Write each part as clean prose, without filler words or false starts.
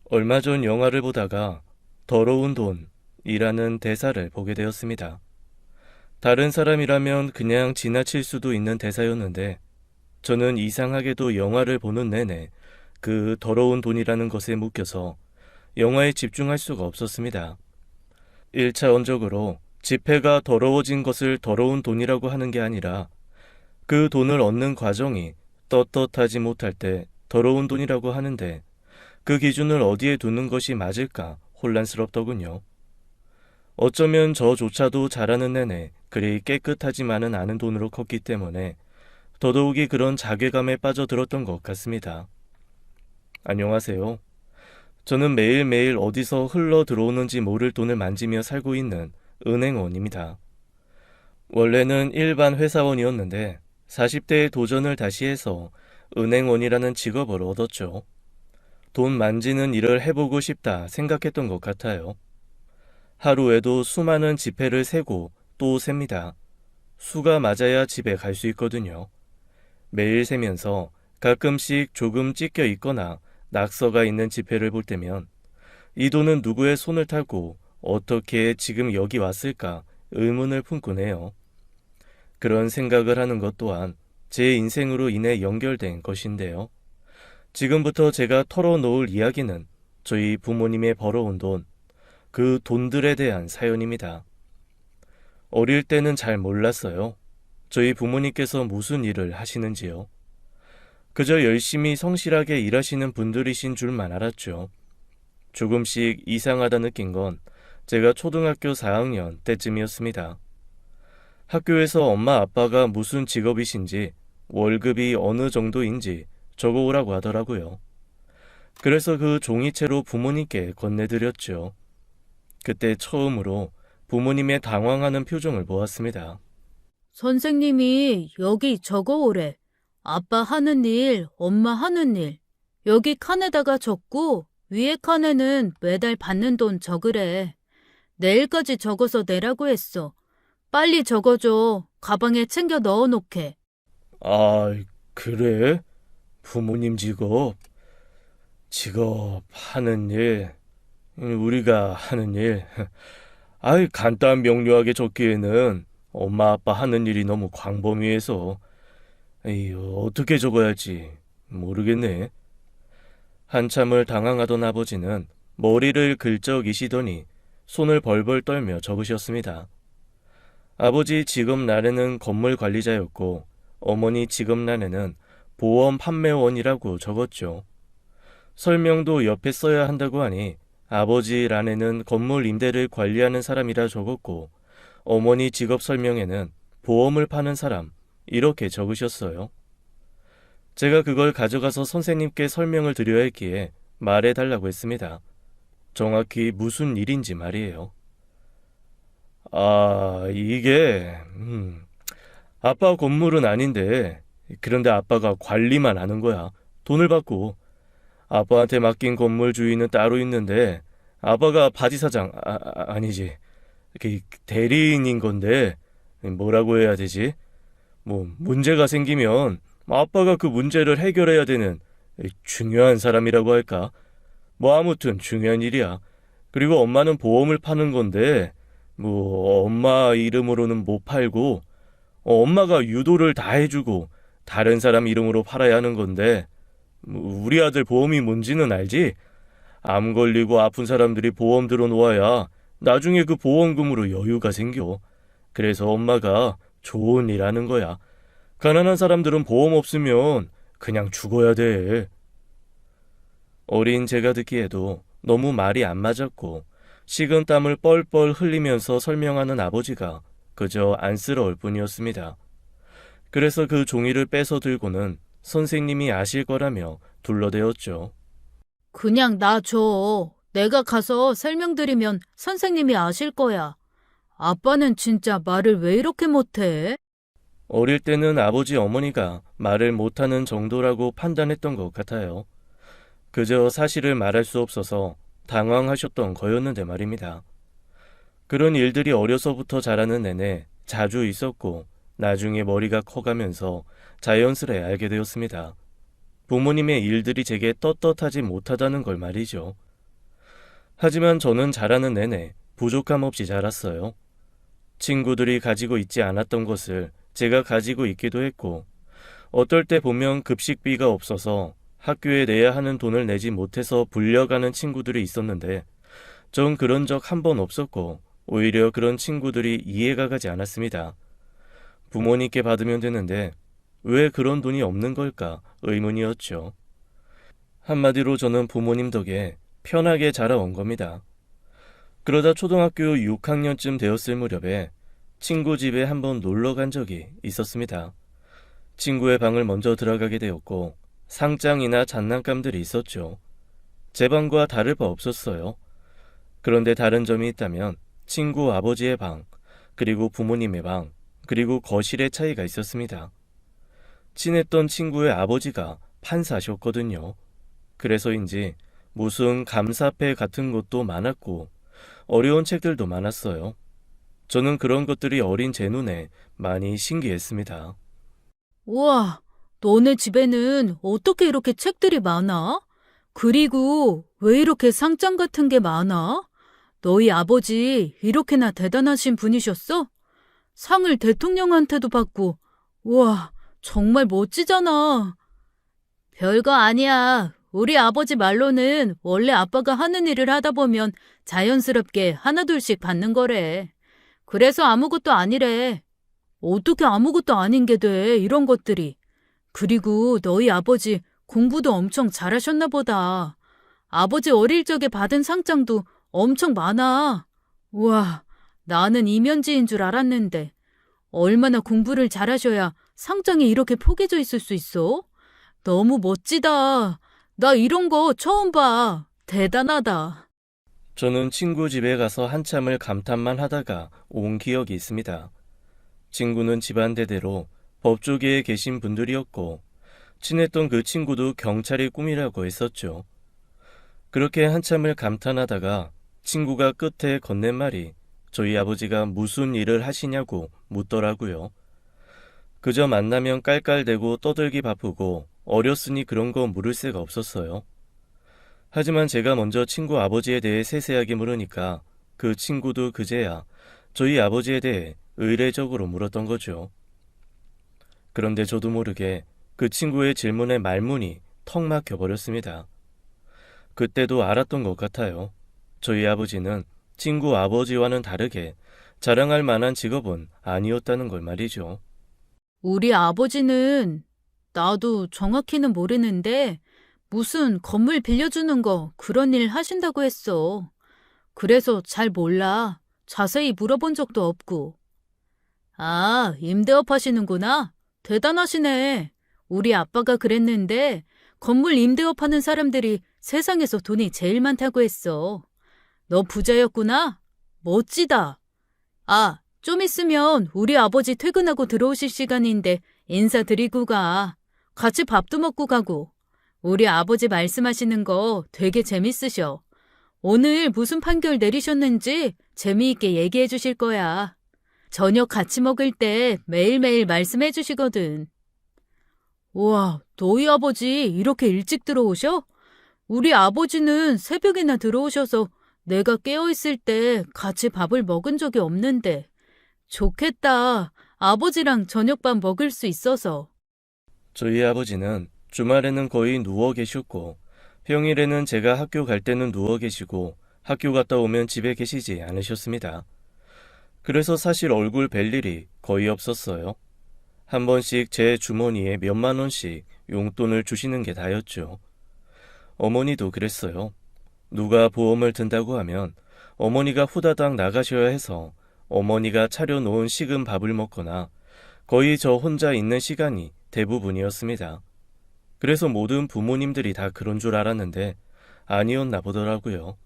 얼마 전 영화를 보다가 더러운 돈이라는 대사를 보게 되었습니다. 다른 사람이라면 그냥 지나칠 수도 있는 대사였는데 저는 이상하게도 영화를 보는 내내 그 더러운 돈이라는 것에 묶여서 영화에 집중할 수가 없었습니다. 1차원적으로 지폐가 더러워진 것을 더러운 돈이라고 하는 게 아니라 그 돈을 얻는 과정이 떳떳하지 못할 때 더러운 돈이라고 하는데 그 기준을 어디에 두는 것이 맞을까 혼란스럽더군요. 어쩌면 저조차도 자라는 내내 그리 깨끗하지만은 않은 돈으로 컸기 때문에 더더욱이 그런 자괴감에 빠져들었던 것 같습니다. 안녕하세요. 저는 매일매일 어디서 흘러 들어오는지 모를 돈을 만지며 살고 있는 은행원입니다. 원래는 일반 회사원이었는데 40대에 도전을 다시 해서 은행원이라는 직업을 얻었죠. 돈 만지는 일을 해보고 싶다 생각했던 것 같아요. 하루에도 수많은 지폐를 세고 또 셉니다. 수가 맞아야 집에 갈 수 있거든요. 매일 세면서 가끔씩 조금 찢겨 있거나 낙서가 있는 지폐를 볼 때면 이 돈은 누구의 손을 타고 어떻게 지금 여기 왔을까 의문을 품곤 해요. 그런 생각을 하는 것 또한 제 인생으로 인해 연결된 것인데요. 지금부터 제가 털어놓을 이야기는 저희 부모님의 벌어온 돈, 그 돈들에 대한 사연입니다. 어릴 때는 잘 몰랐어요. 저희 부모님께서 무슨 일을 하시는지요. 그저 열심히 성실하게 일하시는 분들이신 줄만 알았죠. 조금씩 이상하다 느낀 건 제가 초등학교 4학년 때쯤이었습니다. 학교에서 엄마 아빠가 무슨 직업이신지 월급이 어느 정도인지 적어오라고 하더라고요. 그래서 그 종이채로 부모님께 건네드렸죠. 그때 처음으로 부모님의 당황하는 표정을 보았습니다. 선생님이 여기 적어오래. 아빠 하는 일, 엄마 하는 일. 여기 칸에다가 적고 위에 칸에는 매달 받는 돈 적으래. 내일까지 적어서 내라고 했어. 빨리 적어줘. 가방에 챙겨 넣어놓게. 아, 그래? 부모님 직업 하는 일, 우리가 하는 일. 아이, 간단 명료하게 적기에는 엄마 아빠 하는 일이 너무 광범위해서 에이, 어떻게 적어야 할지 모르겠네. 한참을 당황하던 아버지는 머리를 긁적이시더니 손을 벌벌 떨며 적으셨습니다. 아버지 직업란에는 건물 관리자였고 어머니 직업란에는 보험 판매원이라고 적었죠. 설명도 옆에 써야 한다고 하니 아버지 란에는 건물 임대를 관리하는 사람이라 적었고 어머니 직업 설명에는 보험을 파는 사람 이렇게 적으셨어요. 제가 그걸 가져가서 선생님께 설명을 드려야 했기에 말해달라고 했습니다. 정확히 무슨 일인지 말이에요. 아, 이게 아빠 건물은 아닌데 그런데 아빠가 관리만 하는 거야. 돈을 받고 아빠한테 맡긴 건물 주인은 따로 있는데 아빠가 바지사장 아니지 그 대리인인 건데 뭐라고 해야 되지? 뭐 문제가 생기면 아빠가 그 문제를 해결해야 되는 중요한 사람이라고 할까? 뭐 아무튼 중요한 일이야. 그리고 엄마는 보험을 파는 건데 뭐 엄마 이름으로는 못 팔고 엄마가 유도를 다 해주고 다른 사람 이름으로 팔아야 하는 건데 우리 아들 보험이 뭔지는 알지? 암 걸리고 아픈 사람들이 보험 들어놓아야 나중에 그 보험금으로 여유가 생겨. 그래서 엄마가 좋은 일 하는 거야. 가난한 사람들은 보험 없으면 그냥 죽어야 돼. 어린 제가 듣기에도 너무 말이 안 맞았고 식은 땀을 뻘뻘 흘리면서 설명하는 아버지가 그저 안쓰러울 뿐이었습니다. 그래서 그 종이를 뺏어 들고는 선생님이 아실 거라며 둘러대었죠. 그냥 나 줘. 내가 가서 설명드리면 선생님이 아실 거야. 아빠는 진짜 말을 왜 이렇게 못해? 어릴 때는 아버지 어머니가 말을 못하는 정도라고 판단했던 것 같아요. 그저 사실을 말할 수 없어서 당황하셨던 거였는데 말입니다. 그런 일들이 어려서부터 자라는 내내 자주 있었고 나중에 머리가 커가면서 자연스레 알게 되었습니다. 부모님의 일들이 제게 떳떳하지 못하다는 걸 말이죠. 하지만 저는 자라는 내내 부족함 없이 자랐어요. 친구들이 가지고 있지 않았던 것을 제가 가지고 있기도 했고, 어떨 때 보면 급식비가 없어서 학교에 내야 하는 돈을 내지 못해서 불려가는 친구들이 있었는데, 전 그런 적 한 번 없었고, 오히려 그런 친구들이 이해가 가지 않았습니다. 부모님께 받으면 되는데 왜 그런 돈이 없는 걸까 의문이었죠. 한마디로 저는 부모님 덕에 편하게 자라온 겁니다. 그러다 초등학교 6학년쯤 되었을 무렵에 친구 집에 한번 놀러 간 적이 있었습니다. 친구의 방을 먼저 들어가게 되었고 상장이나 장난감들이 있었죠. 제 방과 다를 바 없었어요. 그런데 다른 점이 있다면 친구 아버지의 방, 그리고 부모님의 방, 그리고 거실의 차이가 있었습니다. 친했던 친구의 아버지가 판사셨거든요. 그래서인지 무슨 감사패 같은 것도 많았고 어려운 책들도 많았어요. 저는 그런 것들이 어린 제 눈에 많이 신기했습니다. 우와, 너네 집에는 어떻게 이렇게 책들이 많아? 그리고 왜 이렇게 상장 같은 게 많아? 너희 아버지 이렇게나 대단하신 분이셨어? 상을 대통령한테도 받고, 우와, 정말 멋지잖아. 별거 아니야. 우리 아버지 말로는 원래 아빠가 하는 일을 하다 보면 자연스럽게 하나둘씩 받는 거래. 그래서 아무것도 아니래. 어떻게 아무것도 아닌 게 돼, 이런 것들이. 그리고 너희 아버지 공부도 엄청 잘하셨나 보다. 아버지 어릴 적에 받은 상장도 엄청 많아. 우와, 나는 이면지인 줄 알았는데 얼마나 공부를 잘하셔야 상장이 이렇게 포개져 있을 수 있어? 너무 멋지다. 나 이런 거 처음 봐. 대단하다. 저는 친구 집에 가서 한참을 감탄만 하다가 온 기억이 있습니다. 친구는 집안 대대로 법조계에 계신 분들이었고 친했던 그 친구도 경찰의 꿈이라고 했었죠. 그렇게 한참을 감탄하다가 친구가 끝에 건넨 말이 저희 아버지가 무슨 일을 하시냐고 묻더라고요. 그저 만나면 깔깔대고 떠들기 바쁘고 어렸으니 그런 거 물을 새가 없었어요. 하지만 제가 먼저 친구 아버지에 대해 세세하게 물으니까 그 친구도 그제야 저희 아버지에 대해 의례적으로 물었던 거죠. 그런데 저도 모르게 그 친구의 질문에 말문이 턱 막혀버렸습니다. 그때도 알았던 것 같아요. 저희 아버지는 친구 아버지와는 다르게 자랑할 만한 직업은 아니었다는 걸 말이죠. 우리 아버지는 나도 정확히는 모르는데 무슨 건물 빌려주는 거 그런 일 하신다고 했어. 그래서 잘 몰라. 자세히 물어본 적도 없고. 아, 임대업 하시는구나. 대단하시네. 우리 아빠가 그랬는데 건물 임대업 하는 사람들이 세상에서 돈이 제일 많다고 했어. 너 부자였구나? 멋지다. 아, 좀 있으면 우리 아버지 퇴근하고 들어오실 시간인데 인사드리고 가. 같이 밥도 먹고 가고. 우리 아버지 말씀하시는 거 되게 재밌으셔. 오늘 무슨 판결 내리셨는지 재미있게 얘기해 주실 거야. 저녁 같이 먹을 때 매일매일 말씀해 주시거든. 우와, 너희 아버지 이렇게 일찍 들어오셔? 우리 아버지는 새벽이나 들어오셔서 내가 깨어있을 때 같이 밥을 먹은 적이 없는데. 좋겠다. 아버지랑 저녁밥 먹을 수 있어서. 저희 아버지는 주말에는 거의 누워 계셨고 평일에는 제가 학교 갈 때는 누워 계시고 학교 갔다 오면 집에 계시지 않으셨습니다. 그래서 사실 얼굴 뵐 일이 거의 없었어요. 한 번씩 제 주머니에 몇만 원씩 용돈을 주시는 게 다였죠. 어머니도 그랬어요. 누가 보험을 든다고 하면 어머니가 후다닥 나가셔야 해서 어머니가 차려놓은 식은 밥을 먹거나 거의 저 혼자 있는 시간이 대부분이었습니다. 그래서 모든 부모님들이 다 그런 줄 알았는데 아니었나 보더라고요.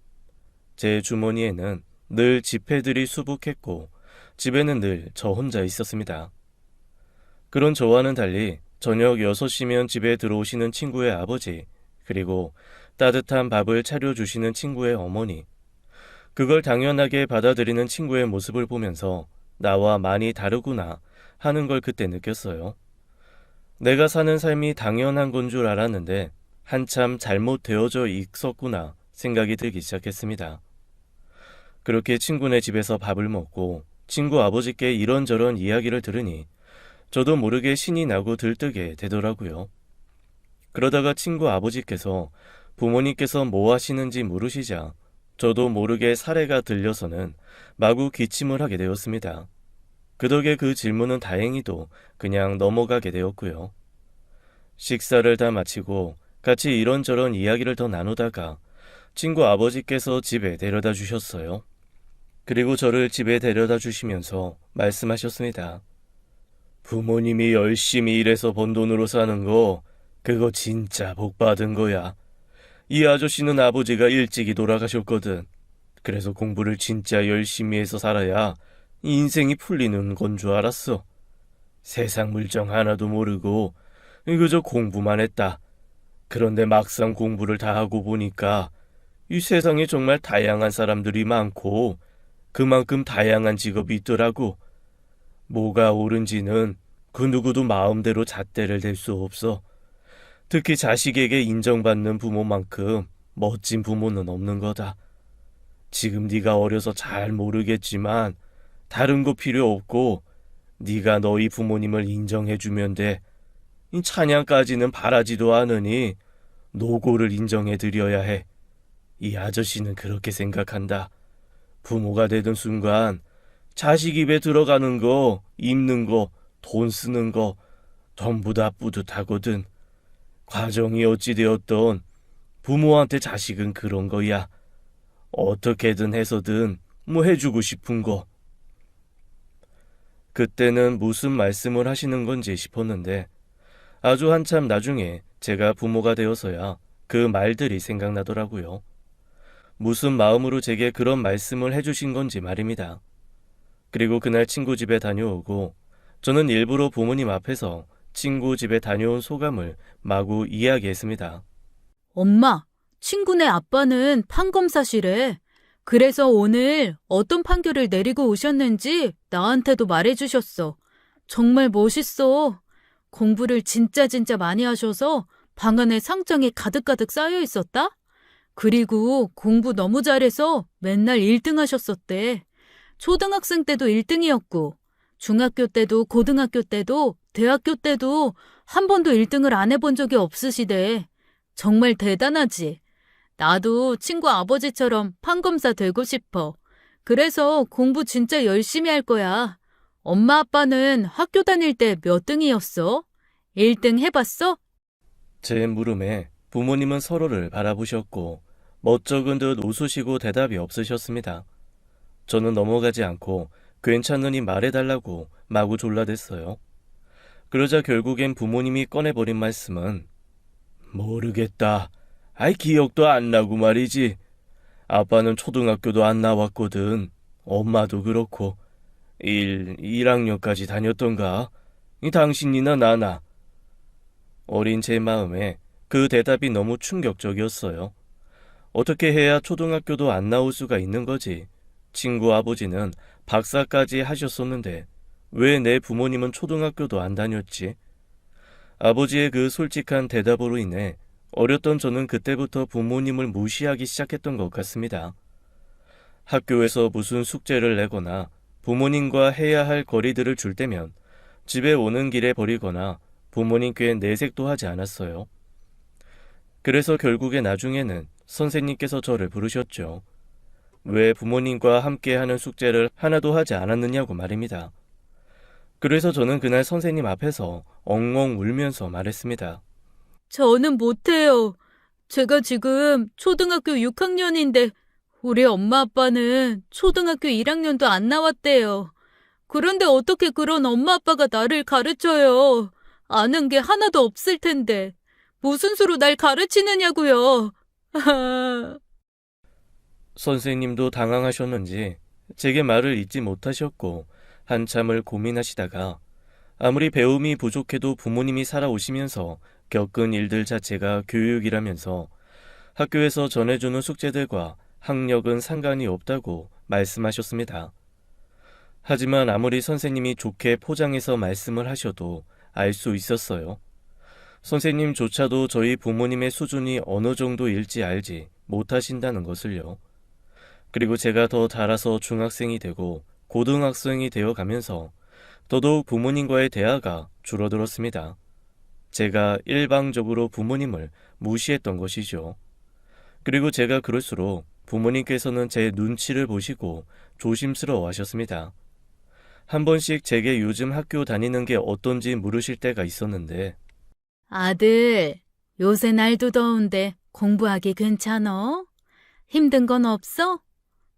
제 주머니에는 늘 지폐들이 수북했고 집에는 늘 저 혼자 있었습니다. 그런 저와는 달리 저녁 6시면 집에 들어오시는 친구의 아버지, 그리고 따뜻한 밥을 차려주시는 친구의 어머니, 그걸 당연하게 받아들이는 친구의 모습을 보면서 나와 많이 다르구나 하는 걸 그때 느꼈어요. 내가 사는 삶이 당연한 건 줄 알았는데 한참 잘못 되어져 있었구나 생각이 들기 시작했습니다. 그렇게 친구네 집에서 밥을 먹고 친구 아버지께 이런저런 이야기를 들으니 저도 모르게 신이 나고 들뜨게 되더라고요. 그러다가 친구 아버지께서 부모님께서 뭐 하시는지 물으시자 저도 모르게 사례가 들려서는 마구 기침을 하게 되었습니다. 그 덕에 그 질문은 다행히도 그냥 넘어가게 되었고요. 식사를 다 마치고 같이 이런저런 이야기를 더 나누다가 친구 아버지께서 집에 데려다 주셨어요. 그리고 저를 집에 데려다 주시면서 말씀하셨습니다. 부모님이 열심히 일해서 번 돈으로 사는 거 그거 진짜 복 받은 거야. 이 아저씨는 아버지가 일찍이 돌아가셨거든. 그래서 공부를 진짜 열심히 해서 살아야 인생이 풀리는 건 줄 알았어. 세상 물정 하나도 모르고 그저 공부만 했다. 그런데 막상 공부를 다 하고 보니까 이 세상에 정말 다양한 사람들이 많고 그만큼 다양한 직업이 있더라고. 뭐가 옳은지는 그 누구도 마음대로 잣대를 댈 수 없어. 특히 자식에게 인정받는 부모만큼 멋진 부모는 없는 거다. 지금 네가 어려서 잘 모르겠지만 다른 거 필요 없고 네가 너희 부모님을 인정해주면 돼. 이 찬양까지는 바라지도 않으니 노고를 인정해드려야 해. 이 아저씨는 그렇게 생각한다. 부모가 되던 순간 자식 입에 들어가는 거, 입는 거, 돈 쓰는 거 전부 다 뿌듯하거든. 과정이 어찌되었던 부모한테 자식은 그런 거야. 어떻게든 해서든 뭐 해주고 싶은 거. 그때는 무슨 말씀을 하시는 건지 싶었는데 아주 한참 나중에 제가 부모가 되어서야 그 말들이 생각나더라고요. 무슨 마음으로 제게 그런 말씀을 해주신 건지 말입니다. 그리고 그날 친구 집에 다녀오고 저는 일부러 부모님 앞에서 친구 집에 다녀온 소감을 마구 이야기했습니다. 엄마, 친구네 아빠는 판검사시래. 그래서 오늘 어떤 판결을 내리고 오셨는지 나한테도 말해주셨어. 정말 멋있어. 공부를 진짜 많이 하셔서 방 안에 상장이 가득가득 쌓여 있었다? 그리고 공부 너무 잘해서 맨날 1등 하셨었대. 초등학생 때도 1등이었고, 중학교 때도 고등학교 때도 대학교 때도 한 번도 1등을 안 해본 적이 없으시대. 정말 대단하지? 나도 친구 아버지처럼 판검사 되고 싶어. 그래서 공부 진짜 열심히 할 거야. 엄마 아빠는 학교 다닐 때 몇 등이었어? 1등 해봤어? 제 물음에 부모님은 서로를 바라보셨고 멋쩍은 듯 웃으시고 대답이 없으셨습니다. 저는 넘어가지 않고 괜찮으니 말해달라고 마구 졸라댔어요. 그러자 결국엔 부모님이 꺼내버린 말씀은 모르겠다. 아이 기억도 안 나고 말이지. 아빠는 초등학교도 안 나왔거든. 엄마도 그렇고 1학년까지 다녔던가? 당신이나 나나. 어린 제 마음에 그 대답이 너무 충격적이었어요. 어떻게 해야 초등학교도 안 나올 수가 있는 거지? 친구 아버지는 박사까지 하셨었는데 왜 내 부모님은 초등학교도 안 다녔지? 아버지의 그 솔직한 대답으로 인해 어렸던 저는 그때부터 부모님을 무시하기 시작했던 것 같습니다. 학교에서 무슨 숙제를 내거나 부모님과 해야 할 거리들을 줄 때면 집에 오는 길에 버리거나 부모님께 내색도 하지 않았어요. 그래서 결국에 나중에는 선생님께서 저를 부르셨죠. 왜 부모님과 함께하는 숙제를 하나도 하지 않았느냐고 말입니다. 그래서 저는 그날 선생님 앞에서 엉엉 울면서 말했습니다. 저는 못해요. 제가 지금 초등학교 6학년인데 우리 엄마 아빠는 초등학교 1학년도 안 나왔대요. 그런데 어떻게 그런 엄마 아빠가 나를 가르쳐요? 아는 게 하나도 없을 텐데. 무슨 수로 날 가르치느냐고요. 선생님도 당황하셨는지 제게 말을 잇지 못하셨고 한참을 고민하시다가 아무리 배움이 부족해도 부모님이 살아오시면서 겪은 일들 자체가 교육이라면서 학교에서 전해주는 숙제들과 학력은 상관이 없다고 말씀하셨습니다. 하지만 아무리 선생님이 좋게 포장해서 말씀을 하셔도 알 수 있었어요. 선생님조차도 저희 부모님의 수준이 어느 정도일지 알지 못하신다는 것을요. 그리고 제가 더 자라서 중학생이 되고 고등학생이 되어 가면서 더더욱 부모님과의 대화가 줄어들었습니다. 제가 일방적으로 부모님을 무시했던 것이죠. 그리고 제가 그럴수록 부모님께서는 제 눈치를 보시고 조심스러워 하셨습니다. 한 번씩 제게 요즘 학교 다니는 게 어떤지 물으실 때가 있었는데, 아들, 요새 날도 더운데 공부하기 괜찮어? 힘든 건 없어?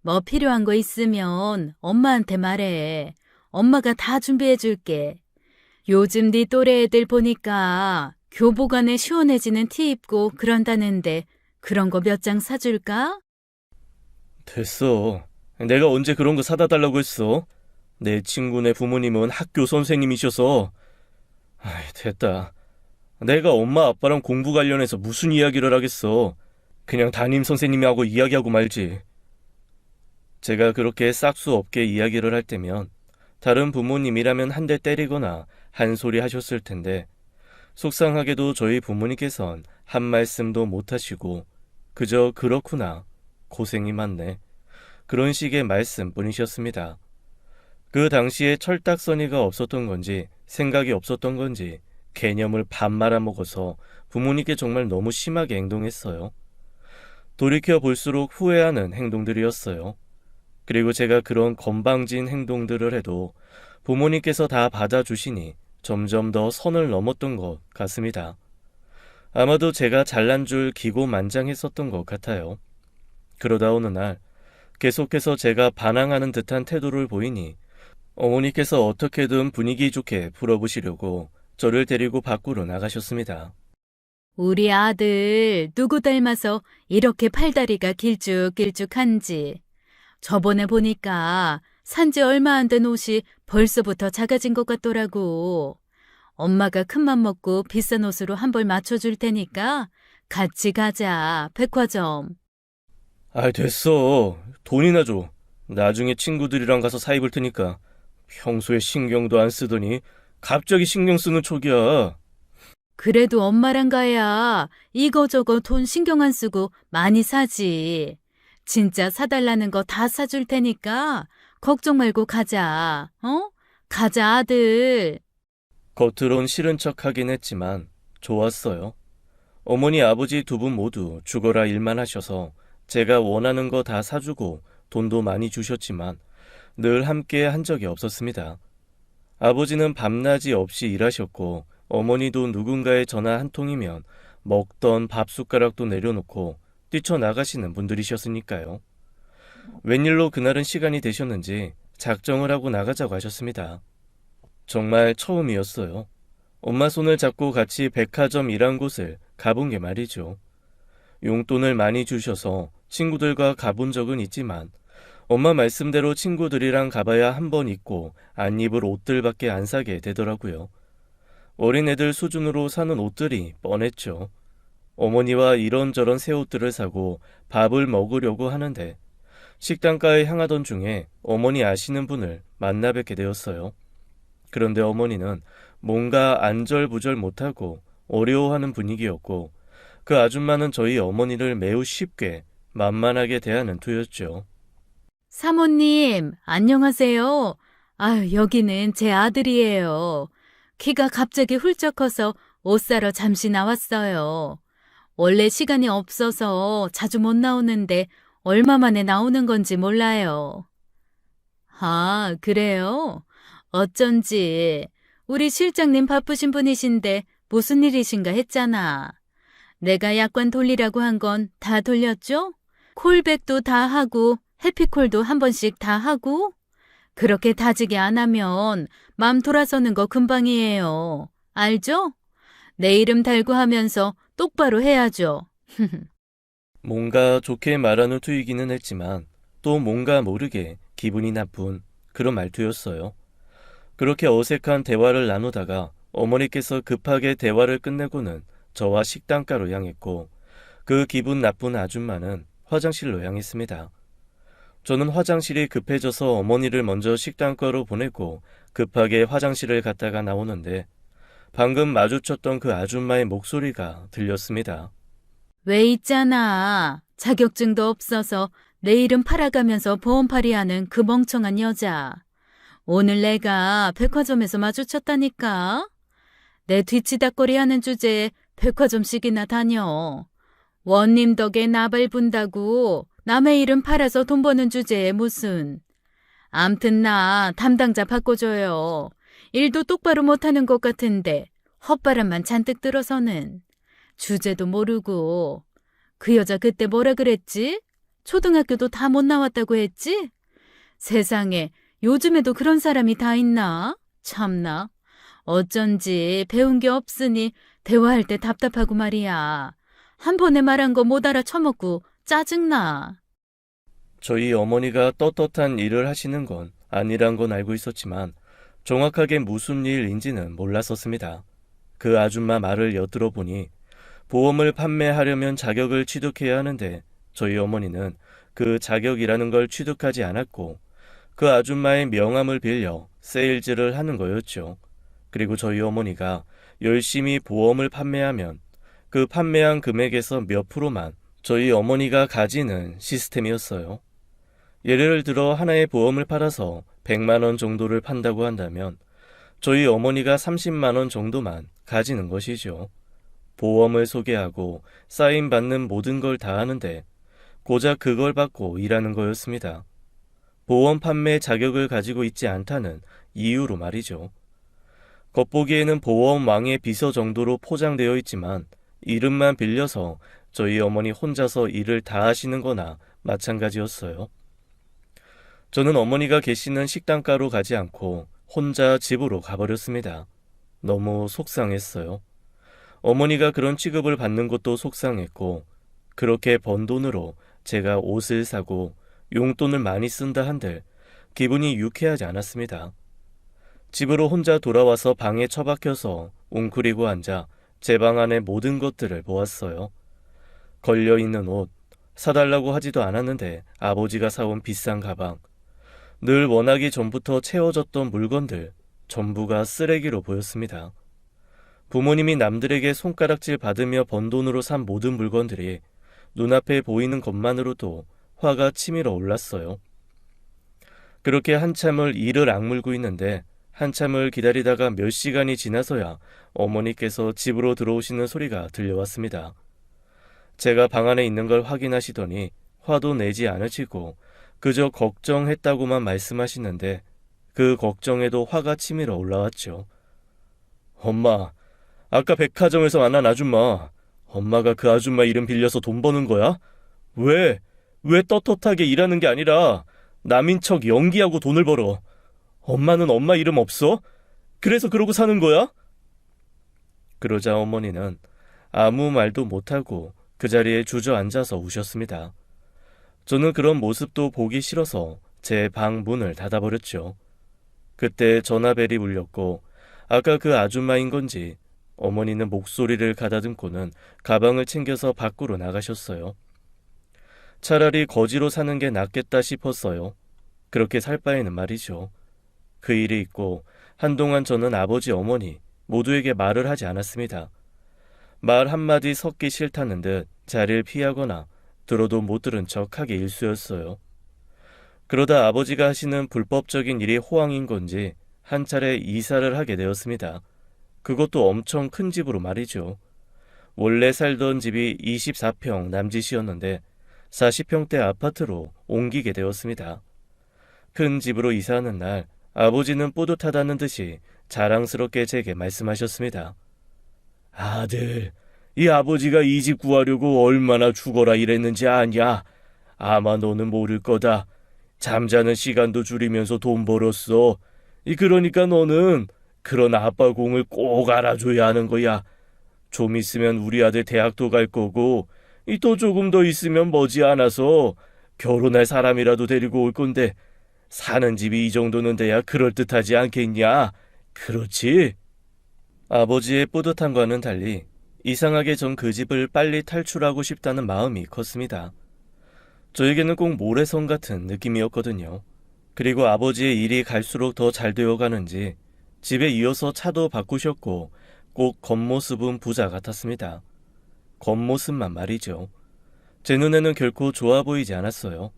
뭐 필요한 거 있으면 엄마한테 말해. 엄마가 다 준비해 줄게. 요즘 네 또래 애들 보니까 교복 안에 시원해지는 티 입고 그런다는데 그런 거 몇 장 사줄까? 됐어. 내가 언제 그런 거 사다 달라고 했어? 내 친구네 부모님은 학교 선생님이셔서. 됐다. 내가 엄마 아빠랑 공부 관련해서 무슨 이야기를 하겠어. 그냥 담임 선생님하고 이야기하고 말지. 제가 그렇게 싹수 없게 이야기를 할 때면 다른 부모님이라면 한 대 때리거나 한 소리 하셨을 텐데, 속상하게도 저희 부모님께선 한 말씀도 못 하시고 그저 그렇구나, 고생이 많네, 그런 식의 말씀뿐이셨습니다. 그 당시에 철딱서니가 없었던 건지 생각이 없었던 건지 개념을 밥 말아먹어서 부모님께 정말 너무 심하게 행동했어요. 돌이켜 볼수록 후회하는 행동들이었어요. 그리고 제가 그런 건방진 행동들을 해도 부모님께서 다 받아주시니 점점 더 선을 넘었던 것 같습니다. 아마도 제가 잘난 줄 기고만장했었던 것 같아요. 그러다 어느 날 계속해서 제가 반항하는 듯한 태도를 보이니 어머니께서 어떻게든 분위기 좋게 풀어보시려고 저를 데리고 밖으로 나가셨습니다. 우리 아들 누구 닮아서 이렇게 팔다리가 길쭉길쭉한지. 저번에 보니까 산지 얼마 안 된 옷이 벌써부터 작아진 것 같더라고. 엄마가 큰맘 먹고 비싼 옷으로 한 벌 맞춰줄 테니까 같이 가자, 백화점. 됐어. 돈이나 줘. 나중에 친구들이랑 가서 사 입을 테니까. 평소에 신경도 안 쓰더니 갑자기 신경 쓰는 촉이야. 그래도 엄마랑 가야 이거저거 돈 신경 안 쓰고 많이 사지. 진짜 사달라는 거 다 사줄 테니까 걱정 말고 가자. 어? 가자, 아들. 겉으론 싫은 척 하긴 했지만 좋았어요. 어머니 아버지 두 분 모두 죽어라 일만 하셔서 제가 원하는 거 다 사주고 돈도 많이 주셨지만 늘 함께 한 적이 없었습니다. 아버지는 밤낮이 없이 일하셨고 어머니도 누군가의 전화 한 통이면 먹던 밥 숟가락도 내려놓고 뛰쳐나가시는 분들이셨으니까요. 웬일로 그날은 시간이 되셨는지 작정을 하고 나가자고 하셨습니다. 정말 처음이었어요. 엄마 손을 잡고 같이 백화점이란 곳을 가본 게 말이죠. 용돈을 많이 주셔서 친구들과 가본 적은 있지만 엄마 말씀대로 친구들이랑 가봐야 한 번 입고 안 입을 옷들밖에 안 사게 되더라고요. 어린애들 수준으로 사는 옷들이 뻔했죠. 어머니와 이런저런 새 옷들을 사고 밥을 먹으려고 하는데 식당가에 향하던 중에 어머니 아시는 분을 만나 뵙게 되었어요. 그런데 어머니는 뭔가 안절부절 못하고 어려워하는 분위기였고 그 아줌마는 저희 어머니를 매우 쉽게 만만하게 대하는 투였죠. 사모님, 안녕하세요. 여기는 제 아들이에요. 키가 갑자기 훌쩍 커서 옷 사러 잠시 나왔어요. 원래 시간이 없어서 자주 못 나오는데 얼마 만에 나오는 건지 몰라요. 아, 그래요? 어쩐지 우리 실장님 바쁘신 분이신데 무슨 일이신가 했잖아. 내가 약관 돌리라고 한 건 다 돌렸죠? 콜백도 다 하고 해피콜도 한 번씩 다 하고 그렇게 다지게 안 하면 맘 돌아서는 거 금방이에요. 알죠? 내 이름 달고 하면서 똑바로 해야죠. 뭔가 좋게 말하는 투이기는 했지만 또 뭔가 모르게 기분이 나쁜 그런 말투였어요. 그렇게 어색한 대화를 나누다가 어머니께서 급하게 대화를 끝내고는 저와 식당가로 향했고 그 기분 나쁜 아줌마는 화장실로 향했습니다. 저는 화장실이 급해져서 어머니를 먼저 식당가로 보내고 급하게 화장실을 갔다가 나오는데 방금 마주쳤던 그 아줌마의 목소리가 들렸습니다. 왜 있잖아. 자격증도 없어서 내 이름 팔아가면서 보험팔이하는 그 멍청한 여자. 오늘 내가 백화점에서 마주쳤다니까. 내 뒤치다꺼리 하는 주제에 백화점씩이나 다녀. 원님 덕에 나발 분다고 남의 이름 팔아서 돈 버는 주제에 무슨. 암튼 나 담당자 바꿔줘요. 일도 똑바로 못하는 것 같은데 헛바람만 잔뜩 들어서는. 주제도 모르고. 그 여자 그때 뭐라 그랬지? 초등학교도 다 못 나왔다고 했지? 세상에 요즘에도 그런 사람이 다 있나? 참나. 어쩐지 배운 게 없으니 대화할 때 답답하고 말이야. 한 번에 말한 거 못 알아쳐먹고 짜증나. 저희 어머니가 떳떳한 일을 하시는 건 아니란 건 알고 있었지만 정확하게 무슨 일인지는 몰랐었습니다. 그 아줌마 말을 엿들어 보니 보험을 판매하려면 자격을 취득해야 하는데 저희 어머니는 그 자격이라는 걸 취득하지 않았고 그 아줌마의 명함을 빌려 세일즈를 하는 거였죠. 그리고 저희 어머니가 열심히 보험을 판매하면 그 판매한 금액에서 몇 프로만 저희 어머니가 가지는 시스템이었어요. 예를 들어 하나의 보험을 팔아서 100만 원 정도를 판다고 한다면 저희 어머니가 30만 원 정도만 가지는 것이죠. 보험을 소개하고 사인 받는 모든 걸 다 하는데 고작 그걸 받고 일하는 거였습니다. 보험 판매 자격을 가지고 있지 않다는 이유로 말이죠. 겉보기에는 보험 왕의 비서 정도로 포장되어 있지만 이름만 빌려서 저희 어머니 혼자서 일을 다 하시는 거나 마찬가지였어요. 저는 어머니가 계시는 식당가로 가지 않고 혼자 집으로 가버렸습니다. 너무 속상했어요. 어머니가 그런 취급을 받는 것도 속상했고 그렇게 번 돈으로 제가 옷을 사고 용돈을 많이 쓴다 한들 기분이 유쾌하지 않았습니다. 집으로 혼자 돌아와서 방에 처박혀서 웅크리고 앉아 제 방 안의 모든 것들을 보았어요. 걸려있는 옷, 사달라고 하지도 않았는데 아버지가 사온 비싼 가방, 늘 원하기 전부터 채워졌던 물건들, 전부가 쓰레기로 보였습니다. 부모님이 남들에게 손가락질 받으며 번 돈으로 산 모든 물건들이 눈앞에 보이는 것만으로도 화가 치밀어 올랐어요. 그렇게 한참을 이를 악물고 있는데 한참을 기다리다가 몇 시간이 지나서야 어머니께서 집으로 들어오시는 소리가 들려왔습니다. 제가 방 안에 있는 걸 확인하시더니 화도 내지 않으시고 그저 걱정했다고만 말씀하시는데 그 걱정에도 화가 치밀어 올라왔죠. 엄마, 아까 백화점에서 만난 아줌마, 엄마가 그 아줌마 이름 빌려서 돈 버는 거야? 왜 떳떳하게 일하는 게 아니라 남인 척 연기하고 돈을 벌어? 엄마는 엄마 이름 없어? 그래서 그러고 사는 거야? 그러자 어머니는 아무 말도 못하고 그 자리에 주저앉아서 우셨습니다. 저는 그런 모습도 보기 싫어서 제 방 문을 닫아버렸죠. 그때 전화벨이 울렸고 아까 그 아줌마인 건지 어머니는 목소리를 가다듬고는 가방을 챙겨서 밖으로 나가셨어요. 차라리 거지로 사는 게 낫겠다 싶었어요. 그렇게 살 바에는 말이죠. 그 일이 있고 한동안 저는 아버지 어머니 모두에게 말을 하지 않았습니다. 말 한마디 섞기 싫다는 듯 자리를 피하거나 들어도 못 들은 척하기 일쑤였어요. 그러다 아버지가 하시는 불법적인 일이 호황인 건지 한 차례 이사를 하게 되었습니다. 그것도 엄청 큰 집으로 말이죠. 원래 살던 집이 24평 남짓이었는데 40평대 아파트로 옮기게 되었습니다. 큰 집으로 이사하는 날 아버지는 뿌듯하다는 듯이 자랑스럽게 제게 말씀하셨습니다. 아들, 이 아버지가 이 집 구하려고 얼마나 죽어라 일했는지 아냐? 아마 너는 모를 거다. 잠자는 시간도 줄이면서 돈 벌었어. 그러니까 너는 그런 아빠 공을 꼭 알아줘야 하는 거야. 좀 있으면 우리 아들 대학도 갈 거고 또 조금 더 있으면 머지않아서 결혼할 사람이라도 데리고 올 건데 사는 집이 이 정도는 돼야 그럴듯하지 않겠냐? 그렇지? 아버지의 뿌듯함과는 달리 이상하게 전 그 집을 빨리 탈출하고 싶다는 마음이 컸습니다. 저에게는 꼭 모래성 같은 느낌이었거든요. 그리고 아버지의 일이 갈수록 더 잘 되어가는지 집에 이어서 차도 바꾸셨고 꼭 겉모습은 부자 같았습니다. 겉모습만 말이죠. 제 눈에는 결코 좋아 보이지 않았어요.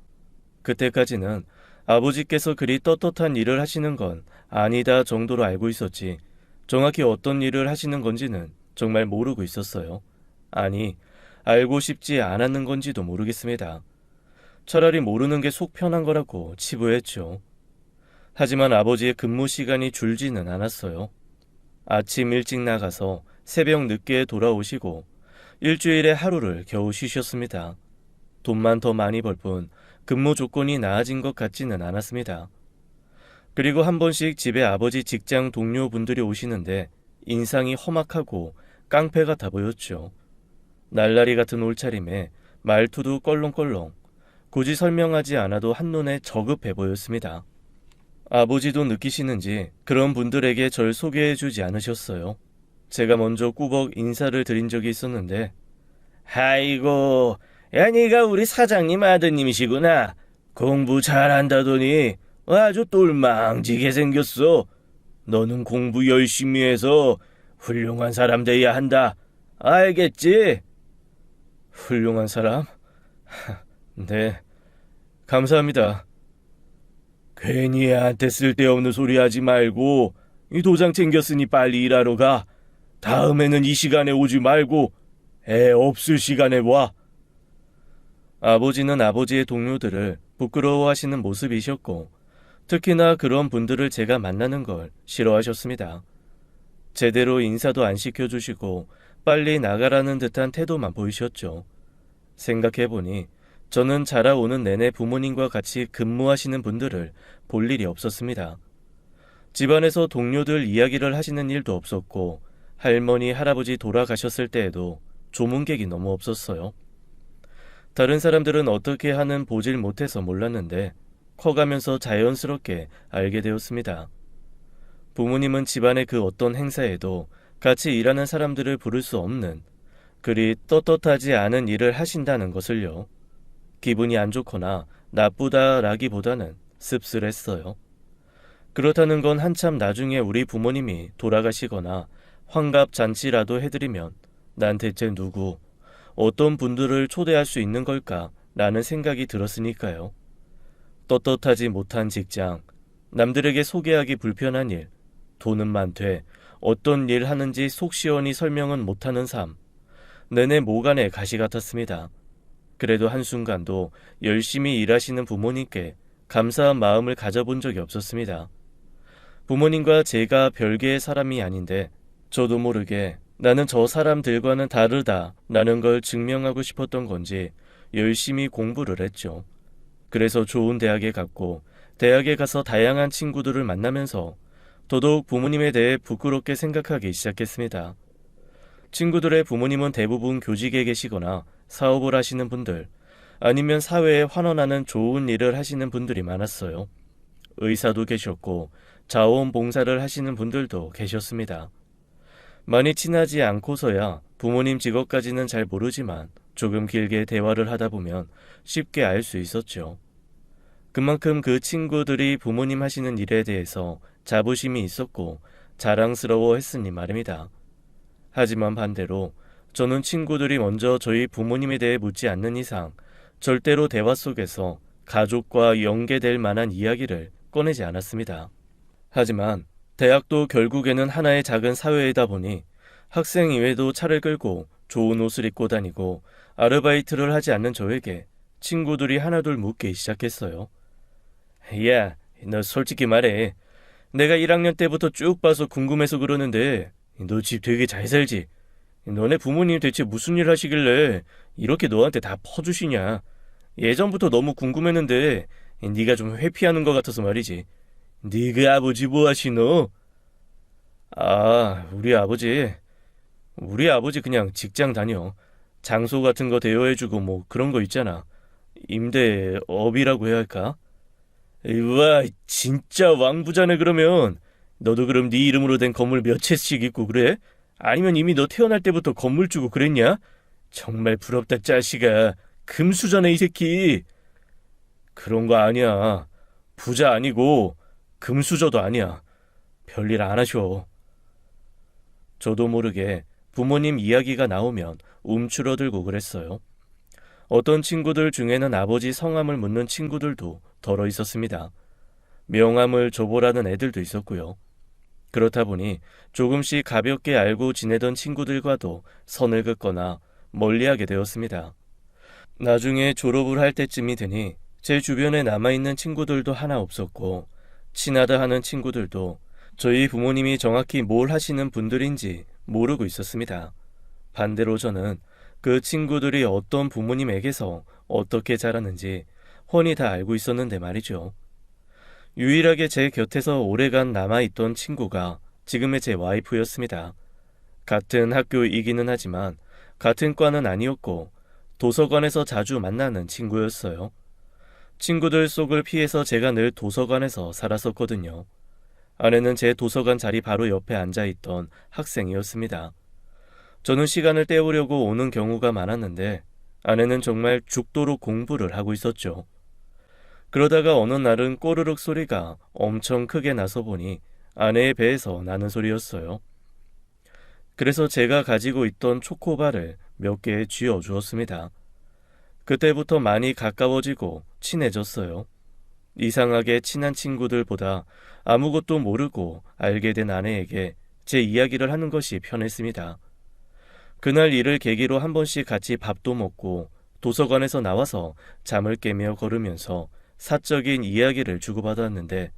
그때까지는 아버지께서 그리 떳떳한 일을 하시는 건 아니다 정도로 알고 있었지, 정확히 어떤 일을 하시는 건지는 정말 모르고 있었어요. 아니, 알고 싶지 않았는 건지도 모르겠습니다. 차라리 모르는 게 속 편한 거라고 치부했죠. 하지만 아버지의 근무 시간이 줄지는 않았어요. 아침 일찍 나가서 새벽 늦게 돌아오시고 일주일에 하루를 겨우 쉬셨습니다. 돈만 더 많이 벌 뿐 근무 조건이 나아진 것 같지는 않았습니다. 그리고 한 번씩 집에 아버지 직장 동료분들이 오시는데 인상이 험악하고 깡패 같아 보였죠. 날라리 같은 옷차림에 말투도 껄렁껄렁, 굳이 설명하지 않아도 한눈에 저급해 보였습니다. 아버지도 느끼시는지 그런 분들에게 절 소개해주지 않으셨어요. 제가 먼저 꾸벅 인사를 드린 적이 있었는데, 아이고, 야, 네가 우리 사장님 아드님이시구나. 공부 잘한다더니 아주 똘망지게 생겼어. 너는 공부 열심히 해서 훌륭한 사람 돼야 한다. 알겠지? 훌륭한 사람? 네, 감사합니다. 괜히 애한테 쓸데없는 소리 하지 말고 이 도장 챙겼으니 빨리 일하러 가. 다음에는 이 시간에 오지 말고 애 없을 시간에 와. 아버지는 아버지의 동료들을 부끄러워하시는 모습이셨고, 특히나 그런 분들을 제가 만나는 걸 싫어하셨습니다. 제대로 인사도 안 시켜주시고 빨리 나가라는 듯한 태도만 보이셨죠. 생각해보니 저는 자라오는 내내 부모님과 같이 근무하시는 분들을 볼 일이 없었습니다. 집안에서 동료들 이야기를 하시는 일도 없었고, 할머니, 할아버지 돌아가셨을 때에도 조문객이 너무 없었어요. 다른 사람들은 어떻게 하는 보질 못해서 몰랐는데 커가면서 자연스럽게 알게 되었습니다. 부모님은 집안의 그 어떤 행사에도 같이 일하는 사람들을 부를 수 없는, 그리 떳떳하지 않은 일을 하신다는 것을요. 기분이 안 좋거나 나쁘다라기보다는 씁쓸했어요. 그렇다는 건 한참 나중에 우리 부모님이 돌아가시거나 환갑잔치라도 해드리면 난 대체 누구, 어떤 분들을 초대할 수 있는 걸까 라는 생각이 들었으니까요. 떳떳하지 못한 직장, 남들에게 소개하기 불편한 일, 돈은 많되 어떤 일 하는지 속 시원히 설명은 못하는 삶, 내내 모간의 가시 같았습니다. 그래도 한순간도 열심히 일하시는 부모님께 감사한 마음을 가져본 적이 없었습니다. 부모님과 제가 별개의 사람이 아닌데 저도 모르게 나는 저 사람들과는 다르다라는 걸 증명하고 싶었던 건지 열심히 공부를 했죠. 그래서 좋은 대학에 갔고 대학에 가서 다양한 친구들을 만나면서 더더욱 부모님에 대해 부끄럽게 생각하기 시작했습니다. 친구들의 부모님은 대부분 교직에 계시거나 사업을 하시는 분들, 아니면 사회에 환원하는 좋은 일을 하시는 분들이 많았어요. 의사도 계셨고 자원봉사를 하시는 분들도 계셨습니다. 많이 친하지 않고서야 부모님 직업까지는 잘 모르지만 조금 길게 대화를 하다 보면 쉽게 알 수 있었죠. 그만큼 그 친구들이 부모님 하시는 일에 대해서 자부심이 있었고 자랑스러워 했으니 말입니다. 하지만 반대로 저는 친구들이 먼저 저희 부모님에 대해 묻지 않는 이상 절대로 대화 속에서 가족과 연계될 만한 이야기를 꺼내지 않았습니다. 하지만 대학도 결국에는 하나의 작은 사회이다 보니 학생 이외에도 차를 끌고 좋은 옷을 입고 다니고 아르바이트를 하지 않는 저에게 친구들이 하나둘 묻기 시작했어요. 야, 너 솔직히 말해. 내가 1학년 때부터 쭉 봐서 궁금해서 그러는데 너 집 되게 잘 살지? 너네 부모님 대체 무슨 일 하시길래 이렇게 너한테 다 퍼주시냐? 예전부터 너무 궁금했는데 네가 좀 회피하는 것 같아서 말이지. 네가 아버지 뭐 하시노? 아, 우리 아버지 그냥 직장 다녀. 장소 같은 거 대여해주고 뭐 그런 거 있잖아. 임대업이라고 해야 할까? 와, 진짜 왕부자네. 그러면 너도 그럼 네 이름으로 된 건물 몇 채씩 있고 그래? 아니면 이미 너 태어날 때부터 건물 주고 그랬냐? 정말 부럽다 짜식아. 금수저네 이 새끼. 그런 거 아니야. 부자 아니고 금수저도 아니야. 별일 안 하셔. 저도 모르게 부모님 이야기가 나오면 움츠러들고 그랬어요. 어떤 친구들 중에는 아버지 성함을 묻는 친구들도 덜어 있었습니다. 명함을 줘보라는 애들도 있었고요. 그렇다 보니 조금씩 가볍게 알고 지내던 친구들과도 선을 긋거나 멀리하게 되었습니다. 나중에 졸업을 할 때쯤이 되니 제 주변에 남아있는 친구들도 하나 없었고, 친하다 하는 친구들도 저희 부모님이 정확히 뭘 하시는 분들인지 모르고 있었습니다. 반대로 저는 그 친구들이 어떤 부모님에게서 어떻게 자랐는지 훤히 다 알고 있었는데 말이죠. 유일하게 제 곁에서 오래간 남아있던 친구가 지금의 제 와이프였습니다. 같은 학교이기는 하지만 같은 과는 아니었고 도서관에서 자주 만나는 친구였어요. 친구들 속을 피해서 제가 늘 도서관에서 살았었거든요. 아내는 제 도서관 자리 바로 옆에 앉아있던 학생이었습니다. 저는 시간을 때우려고 오는 경우가 많았는데 아내는 정말 죽도록 공부를 하고 있었죠. 그러다가 어느 날은 꼬르륵 소리가 엄청 크게 나서 보니 아내의 배에서 나는 소리였어요. 그래서 제가 가지고 있던 초코바를 몇 개 쥐어 주었습니다. 그때부터 많이 가까워지고 친해졌어요. 이상하게 친한 친구들보다 아무것도 모르고 알게 된 아내에게 제 이야기를 하는 것이 편했습니다. 그날 일을 계기로 한 번씩 같이 밥도 먹고 도서관에서 나와서 잠을 깨며 걸으면서 사적인 이야기를 주고받았는데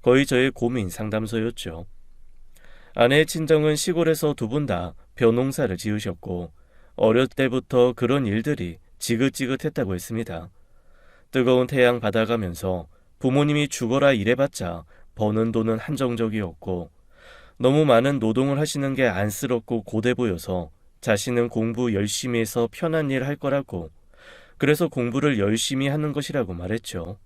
거의 저의 고민 상담소였죠. 아내의 친정은 시골에서 두 분 다 벼농사를 지으셨고 어렸을 때부터 그런 일들이 지긋지긋했다고 했습니다. 뜨거운 태양 받아가면서 부모님이 죽어라 일해봤자 버는 돈은 한정적이었고 너무 많은 노동을 하시는 게 안쓰럽고 고돼 보여서 자신은 공부 열심히 해서 편한 일 할 거라고, 그래서 공부를 열심히 하는 것이라고 말했죠.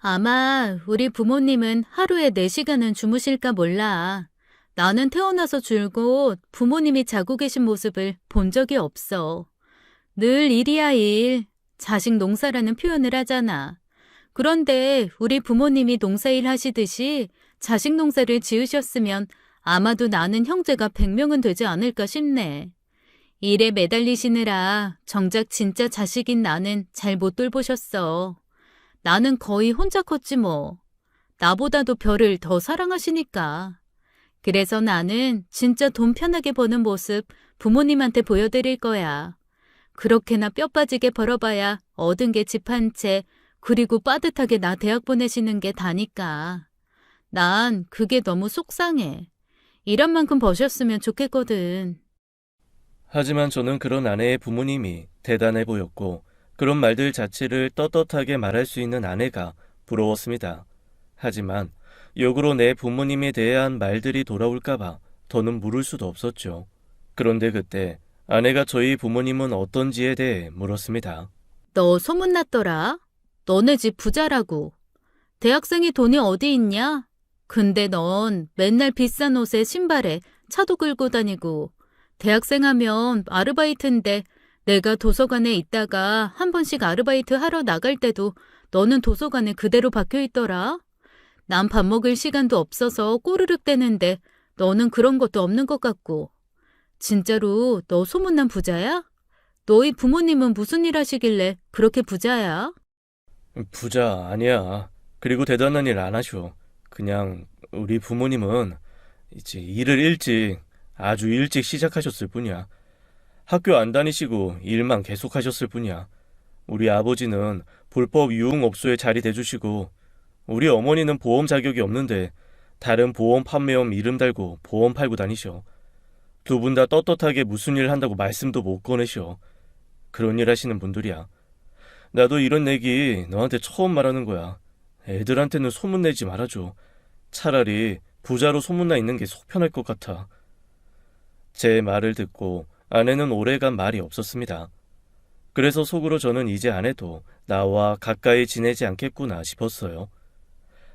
아마 우리 부모님은 하루에 4시간은 주무실까 몰라. 나는 태어나서 줄곧 부모님이 자고 계신 모습을 본 적이 없어. 늘 일이야 일, 자식 농사라는 표현을 하잖아. 그런데 우리 부모님이 농사일 하시듯이 자식 농사를 지으셨으면 아마도 나는 형제가 100명은 되지 않을까 싶네. 일에 매달리시느라 정작 진짜 자식인 나는 잘 못 돌보셨어. 나는 거의 혼자 컸지 뭐. 나보다도 별을 더 사랑하시니까. 그래서 나는 진짜 돈 편하게 버는 모습 부모님한테 보여드릴 거야. 그렇게나 뼈 빠지게 벌어봐야 얻은 게 집 한 채, 그리고 빠듯하게 나 대학 보내시는 게 다니까. 난 그게 너무 속상해. 일한 만큼 버셨으면 좋겠거든. 하지만 저는 그런 아내의 부모님이 대단해 보였고 그런 말들 자체를 떳떳하게 말할 수 있는 아내가 부러웠습니다. 하지만 역으로 내 부모님에 대한 말들이 돌아올까봐 더는 물을 수도 없었죠. 그런데 그때 아내가 저희 부모님은 어떤지에 대해 물었습니다. 너 소문났더라. 너네 집 부자라고. 대학생이 돈이 어디 있냐? 근데 넌 맨날 비싼 옷에 신발에 차도 끌고 다니고, 대학생 하면 아르바이트인데 내가 도서관에 있다가 한 번씩 아르바이트 하러 나갈 때도 너는 도서관에 그대로 박혀 있더라. 난 밥 먹을 시간도 없어서 꼬르륵 대는데 너는 그런 것도 없는 것 같고. 진짜로 너 소문난 부자야? 너희 부모님은 무슨 일 하시길래 그렇게 부자야? 부자 아니야. 그리고 대단한 일 안 하셔. 그냥 우리 부모님은 이제 일을 아주 일찍 시작하셨을 뿐이야. 학교 안 다니시고 일만 계속 하셨을 뿐이야. 우리 아버지는 불법 유흥업소에 자리 대주시고 우리 어머니는 보험 자격이 없는데 다른 보험 판매업 이름 달고 보험 팔고 다니셔. 두 분 다 떳떳하게 무슨 일 한다고 말씀도 못 꺼내셔. 그런 일 하시는 분들이야. 나도 이런 얘기 너한테 처음 말하는 거야. 애들한테는 소문내지 말아줘. 차라리 부자로 소문나 있는 게 속 편할 것 같아. 제 말을 듣고 아내는 오래간 말이 없었습니다. 그래서 속으로 저는 이제 아내도 나와 가까이 지내지 않겠구나 싶었어요.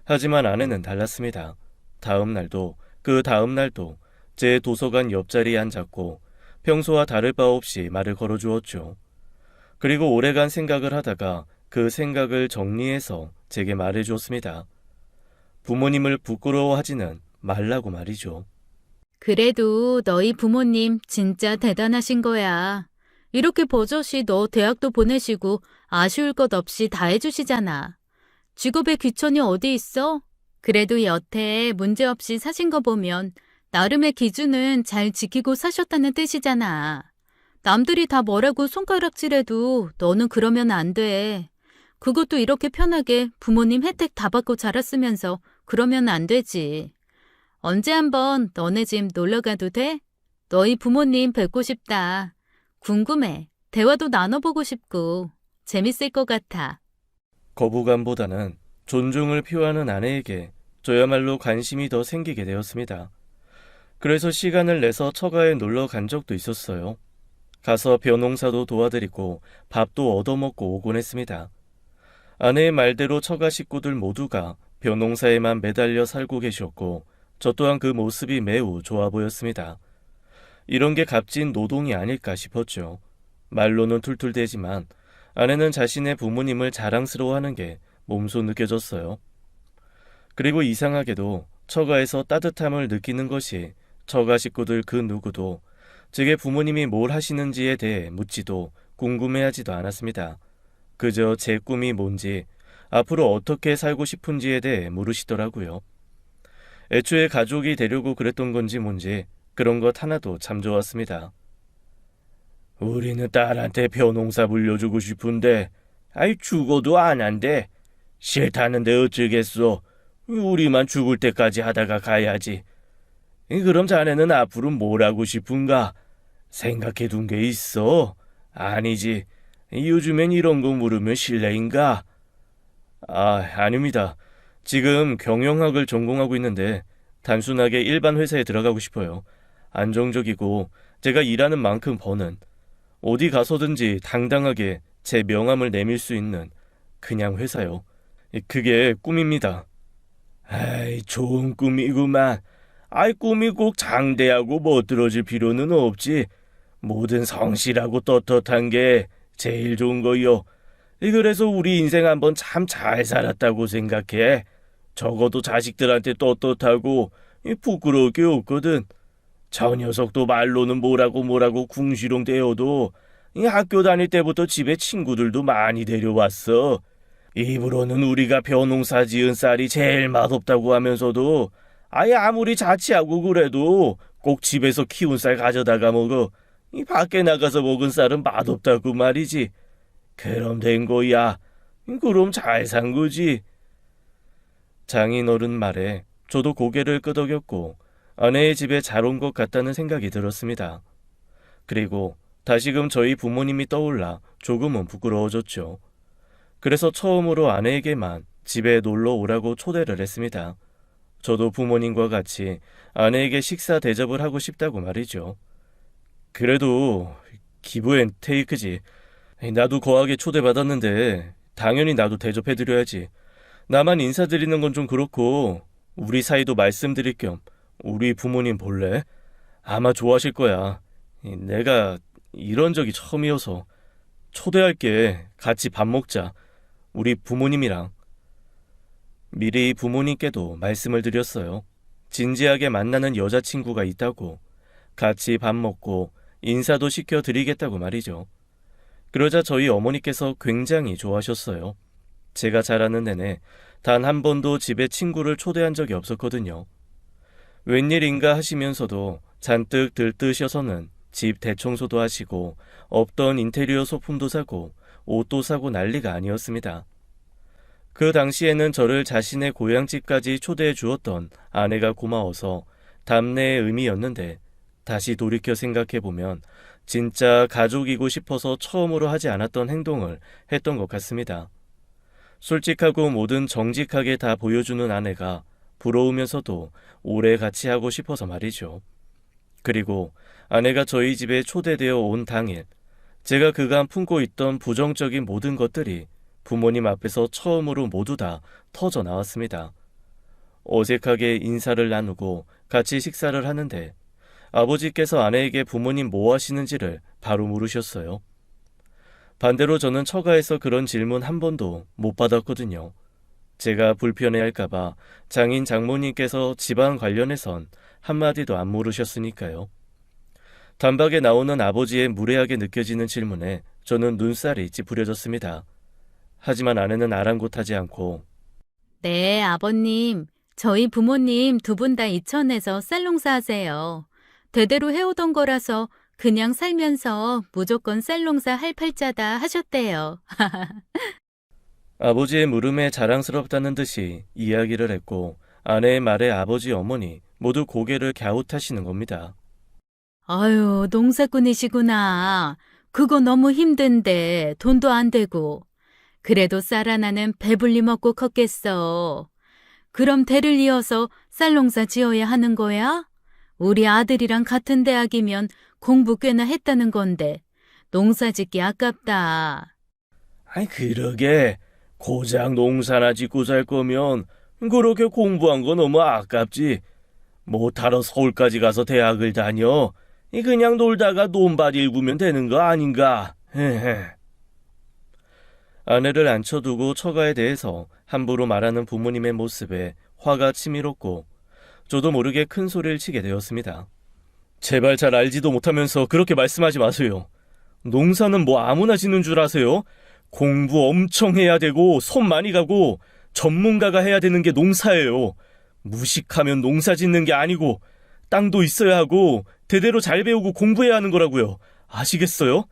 하지만 아내는 달랐습니다. 다음 날도 그 다음 날도 제 도서관 옆자리에 앉았고 평소와 다를 바 없이 말을 걸어주었죠. 그리고 오래간 생각을 하다가 그 생각을 정리해서 제게 말해주었습니다. 부모님을 부끄러워하지는 말라고 말이죠. 그래도 너희 부모님 진짜 대단하신 거야. 이렇게 버젓이 너 대학도 보내시고 아쉬울 것 없이 다 해주시잖아. 직업에 귀천이 어디 있어? 그래도 여태 문제없이 사신 거 보면 나름의 기준은 잘 지키고 사셨다는 뜻이잖아. 남들이 다 뭐라고 손가락질해도 너는 그러면 안 돼. 그것도 이렇게 편하게 부모님 혜택 다 받고 자랐으면서 그러면 안 되지. 언제 한번 너네 집 놀러 가도 돼? 너희 부모님 뵙고 싶다. 궁금해. 대화도 나눠보고 싶고 재밌을 것 같아. 거부감보다는 존중을 표하는 아내에게 저야말로 관심이 더 생기게 되었습니다. 그래서 시간을 내서 처가에 놀러 간 적도 있었어요. 가서 벼농사도 도와드리고 밥도 얻어먹고 오곤 했습니다. 아내의 말대로 처가 식구들 모두가 벼농사에만 매달려 살고 계셨고 저 또한 그 모습이 매우 좋아 보였습니다. 이런 게 값진 노동이 아닐까 싶었죠. 말로는 툴툴대지만 아내는 자신의 부모님을 자랑스러워하는 게 몸소 느껴졌어요. 그리고 이상하게도 처가에서 따뜻함을 느끼는 것이 처가 식구들 그 누구도 제게 부모님이 뭘 하시는지에 대해 묻지도 궁금해하지도 않았습니다. 그저 제 꿈이 뭔지, 앞으로 어떻게 살고 싶은지에 대해 물으시더라고요. 애초에 가족이 되려고 그랬던 건지 뭔지 그런 것 하나도 참 좋았습니다. 우리는 딸한테 벼농사 물려주고 싶은데 아이 죽어도 안 한대. 싫다는데 어쩌겠어. 우리만 죽을 때까지 하다가 가야지. 그럼 자네는 앞으로 뭘 하고 싶은가? 생각해 둔 게 있어? 아니지. 요즘엔 이런 거 물으면 실례인가? 아닙니다. 지금 경영학을 전공하고 있는데 단순하게 일반 회사에 들어가고 싶어요. 안정적이고 제가 일하는 만큼 버는, 어디 가서든지 당당하게 제 명함을 내밀 수 있는 그냥 회사요. 그게 꿈입니다. 아이, 좋은 꿈이구만. 아이, 꿈이 꼭 장대하고 멋들어질 필요는 없지. 뭐든 성실하고 떳떳한 게 제일 좋은 거요. 그래서 우리 인생 한번 참 잘 살았다고 생각해. 적어도 자식들한테 떳떳하고 부끄러울 게 없거든. 저 녀석도 말로는 뭐라고 궁시렁대어도 학교 다닐 때부터 집에 친구들도 많이 데려왔어. 입으로는 우리가 벼농사 지은 쌀이 제일 맛없다고 하면서도 아예 아무리 자취하고 그래도 꼭 집에서 키운 쌀 가져다가 먹어. 밖에 나가서 먹은 쌀은 맛없다고 말이지. 그럼 된 거야. 그럼 잘 산 거지. 장인어른 말에 저도 고개를 끄덕였고 아내의 집에 잘 온 것 같다는 생각이 들었습니다. 그리고 다시금 저희 부모님이 떠올라 조금은 부끄러워졌죠. 그래서 처음으로 아내에게만 집에 놀러 오라고 초대를 했습니다. 저도 부모님과 같이 아내에게 식사 대접을 하고 싶다고 말이죠. 그래도 기브 앤 테이크지. 나도 거하게 초대받았는데 당연히 나도 대접해드려야지. 나만 인사드리는 건 좀 그렇고 우리 사이도 말씀드릴 겸 우리 부모님 볼래? 아마 좋아하실 거야. 내가 이런 적이 처음이어서 초대할게. 같이 밥 먹자. 우리 부모님이랑. 미리 부모님께도 말씀을 드렸어요. 진지하게 만나는 여자친구가 있다고, 같이 밥 먹고 인사도 시켜드리겠다고 말이죠. 그러자 저희 어머니께서 굉장히 좋아하셨어요. 제가 자라는 내내 단 한 번도 집에 친구를 초대한 적이 없었거든요. 웬일인가 하시면서도 잔뜩 들뜨셔서는 집 대청소도 하시고 없던 인테리어 소품도 사고 옷도 사고 난리가 아니었습니다. 그 당시에는 저를 자신의 고향집까지 초대해 주었던 아내가 고마워서 답례의 의미였는데 다시 돌이켜 생각해보면 진짜 가족이고 싶어서 처음으로 하지 않았던 행동을 했던 것 같습니다. 솔직하고 뭐든 정직하게 다 보여주는 아내가 부러우면서도 오래 같이 하고 싶어서 말이죠. 그리고 아내가 저희 집에 초대되어 온 당일, 제가 그간 품고 있던 부정적인 모든 것들이 부모님 앞에서 처음으로 모두 다 터져 나왔습니다. 어색하게 인사를 나누고 같이 식사를 하는데 아버지께서 아내에게 부모님 뭐 하시는지를 바로 물으셨어요. 반대로 저는 처가에서 그런 질문 한 번도 못 받았거든요. 제가 불편해할까봐 장인 장모님께서 집안 관련해선 한마디도 안 물으셨으니까요. 단박에 나오는 아버지의 무례하게 느껴지는 질문에 저는 눈살이 찌푸려졌습니다. 하지만 아내는 아랑곳하지 않고 네, 아버님. 저희 부모님 두 분 다 이천에서 쌀농사 하세요. 대대로 해오던 거라서 그냥 살면서 무조건 쌀농사 할 팔자다 하셨대요. 아버지의 물음에 자랑스럽다는 듯이 이야기를 했고 아내의 말에 아버지 어머니 모두 고개를 갸웃하시는 겁니다. 아유, 농사꾼이시구나. 그거 너무 힘든데 돈도 안 되고. 그래도 쌀 하나는 배불리 먹고 컸겠어. 그럼 대를 이어서 쌀농사 지어야 하는 거야? 우리 아들이랑 같은 대학이면 공부 꽤나 했다는 건데 농사 짓기 아깝다. 아이 그러게 고작 농사나 짓고 살 거면 그렇게 공부한 거 너무 아깝지. 못하러 서울까지 가서 대학을 다녀. 그냥 놀다가 논밭 일구면 되는 거 아닌가. 헤헤. 아내를 앉혀두고 처가에 대해서 함부로 말하는 부모님의 모습에 화가 치밀었고 저도 모르게 큰 소리를 치게 되었습니다. 제발 잘 알지도 못하면서 그렇게 말씀하지 마세요. 농사는 뭐 아무나 짓는 줄 아세요? 공부 엄청 해야 되고 손 많이 가고 전문가가 해야 되는 게 농사예요. 무식하면 농사 짓는 게 아니고 땅도 있어야 하고 대대로 잘 배우고 공부해야 하는 거라고요. 아시겠어요?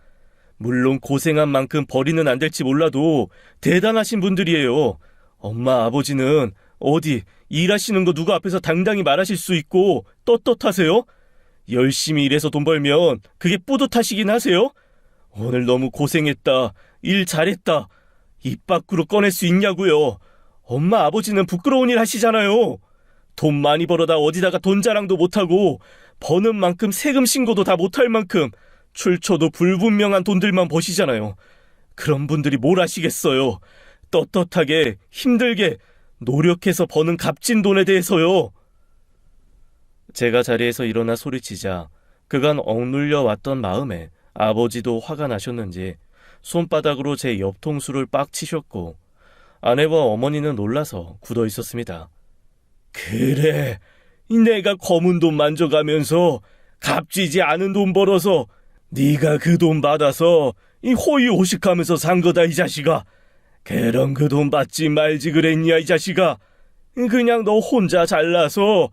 물론 고생한 만큼 벌이는 안 될지 몰라도 대단하신 분들이에요. 엄마 아버지는 어디 일하시는 거 누구 앞에서 당당히 말하실 수 있고 떳떳하세요? 열심히 일해서 돈 벌면 그게 뿌듯하시긴 하세요? 오늘 너무 고생했다, 일 잘했다, 입 밖으로 꺼낼 수 있냐고요. 엄마 아버지는 부끄러운 일 하시잖아요. 돈 많이 벌어다 어디다가 돈 자랑도 못하고 버는 만큼 세금 신고도 다 못할 만큼 출처도 불분명한 돈들만 버시잖아요. 그런 분들이 뭘 아시겠어요. 떳떳하게 힘들게 노력해서 버는 값진 돈에 대해서요. 제가 자리에서 일어나 소리치자 그간 억눌려 왔던 마음에 아버지도 화가 나셨는지 손바닥으로 제 옆통수를 빡 치셨고 아내와 어머니는 놀라서 굳어 있었습니다. 그래, 내가 검은 돈 만져가면서 값지지 않은 돈 벌어서 네가 그 돈 받아서 이 호의호식하면서 산 거다 이 자식아. 그럼 그 돈 받지 말지 그랬냐 이 자식아. 그냥 너 혼자 잘나서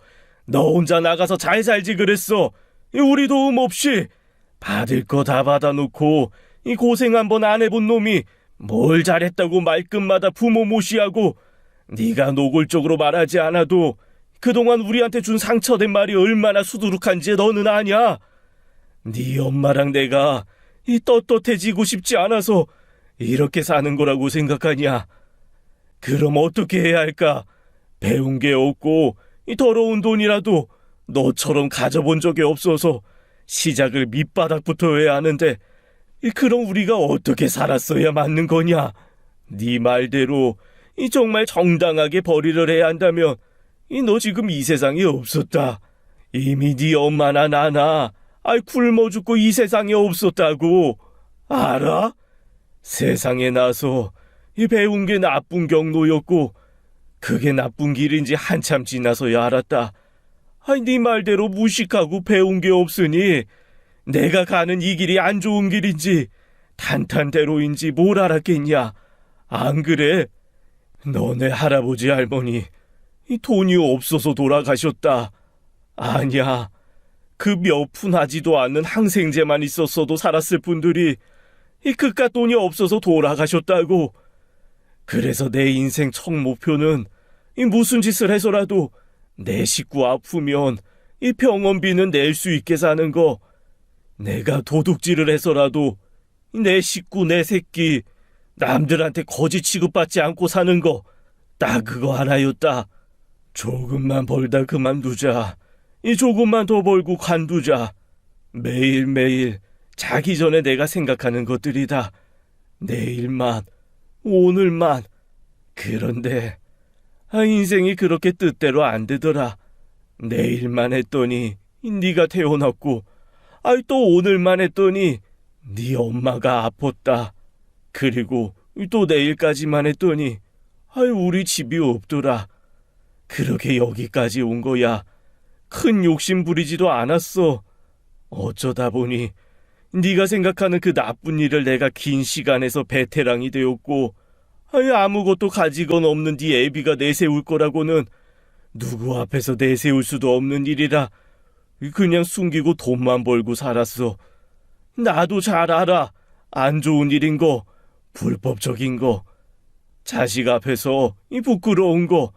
너 혼자 나가서 잘 살지 그랬어. 우리 도움 없이 받을 거 다 받아놓고 이 고생 한번 안 해본 놈이 뭘 잘했다고 말끝마다 부모 무시하고 네가 노골적으로 말하지 않아도 그동안 우리한테 준 상처된 말이 얼마나 수두룩한지 너는 아냐? 네 엄마랑 내가 이 떳떳해지고 싶지 않아서 이렇게 사는 거라고 생각하냐? 그럼 어떻게 해야 할까? 배운 게 없고 이 더러운 돈이라도 너처럼 가져본 적이 없어서 시작을 밑바닥부터 해야 하는데 그럼 우리가 어떻게 살았어야 맞는 거냐? 네 말대로 정말 정당하게 벌이를 해야 한다면 너 지금 이 세상에 없었다. 이미 네 엄마나 나나 굶어 죽고 이 세상에 없었다고. 알아? 세상에 나서 배운 게 나쁜 경로였고 그게 나쁜 길인지 한참 지나서야 알았다. 네 말대로 무식하고 배운 게 없으니 내가 가는 이 길이 안 좋은 길인지 탄탄대로인지 뭘 알았겠냐. 안 그래? 너네 할아버지 할머니 돈이 없어서 돌아가셨다. 아니야. 그 몇 푼 하지도 않는 항생제만 있었어도 살았을 분들이 그깟 돈이 없어서 돌아가셨다고. 그래서 내 인생 첫 목표는 무슨 짓을 해서라도 내 식구 아프면 병원비는 낼 수 있게 사는 거. 내가 도둑질을 해서라도 내 식구 내 새끼 남들한테 거지 취급받지 않고 사는 거 딱 그거 하나였다. 조금만 벌다 그만두자. 조금만 더 벌고 관두자. 매일매일 자기 전에 내가 생각하는 것들이다. 내일만, 오늘만. 그런데 인생이 그렇게 뜻대로 안 되더라. 내일만 했더니 네가 태어났고 또 오늘만 했더니 네 엄마가 아팠다. 그리고 또 내일까지만 했더니 우리 집이 없더라. 그렇게 여기까지 온 거야. 큰 욕심 부리지도 않았어. 어쩌다 보니 네가 생각하는 그 나쁜 일을 내가 긴 시간에서 베테랑이 되었고, 아무것도 가지건 없는 네 애비가 내세울 거라고는 누구 앞에서 내세울 수도 없는 일이라 그냥 숨기고 돈만 벌고 살았어. 나도 잘 알아. 안 좋은 일인 거, 불법적인 거, 자식 앞에서 이 부끄러운 거,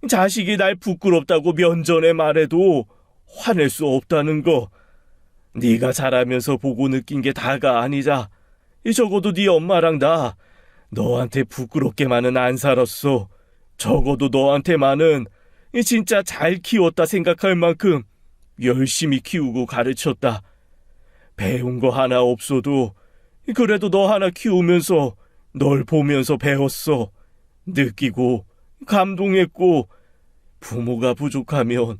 자식이 날 부끄럽다고 면전에 말해도 화낼 수 없다는 거, 네가 자라면서 보고 느낀 게 다가 아니라 적어도 네 엄마랑 나 너한테 부끄럽게만은 안 살았어. 적어도 너한테만은 진짜 잘 키웠다 생각할 만큼 열심히 키우고 가르쳤다. 배운 거 하나 없어도 그래도 너 하나 키우면서 널 보면서 배웠어. 느끼고 감동했고, 부모가 부족하면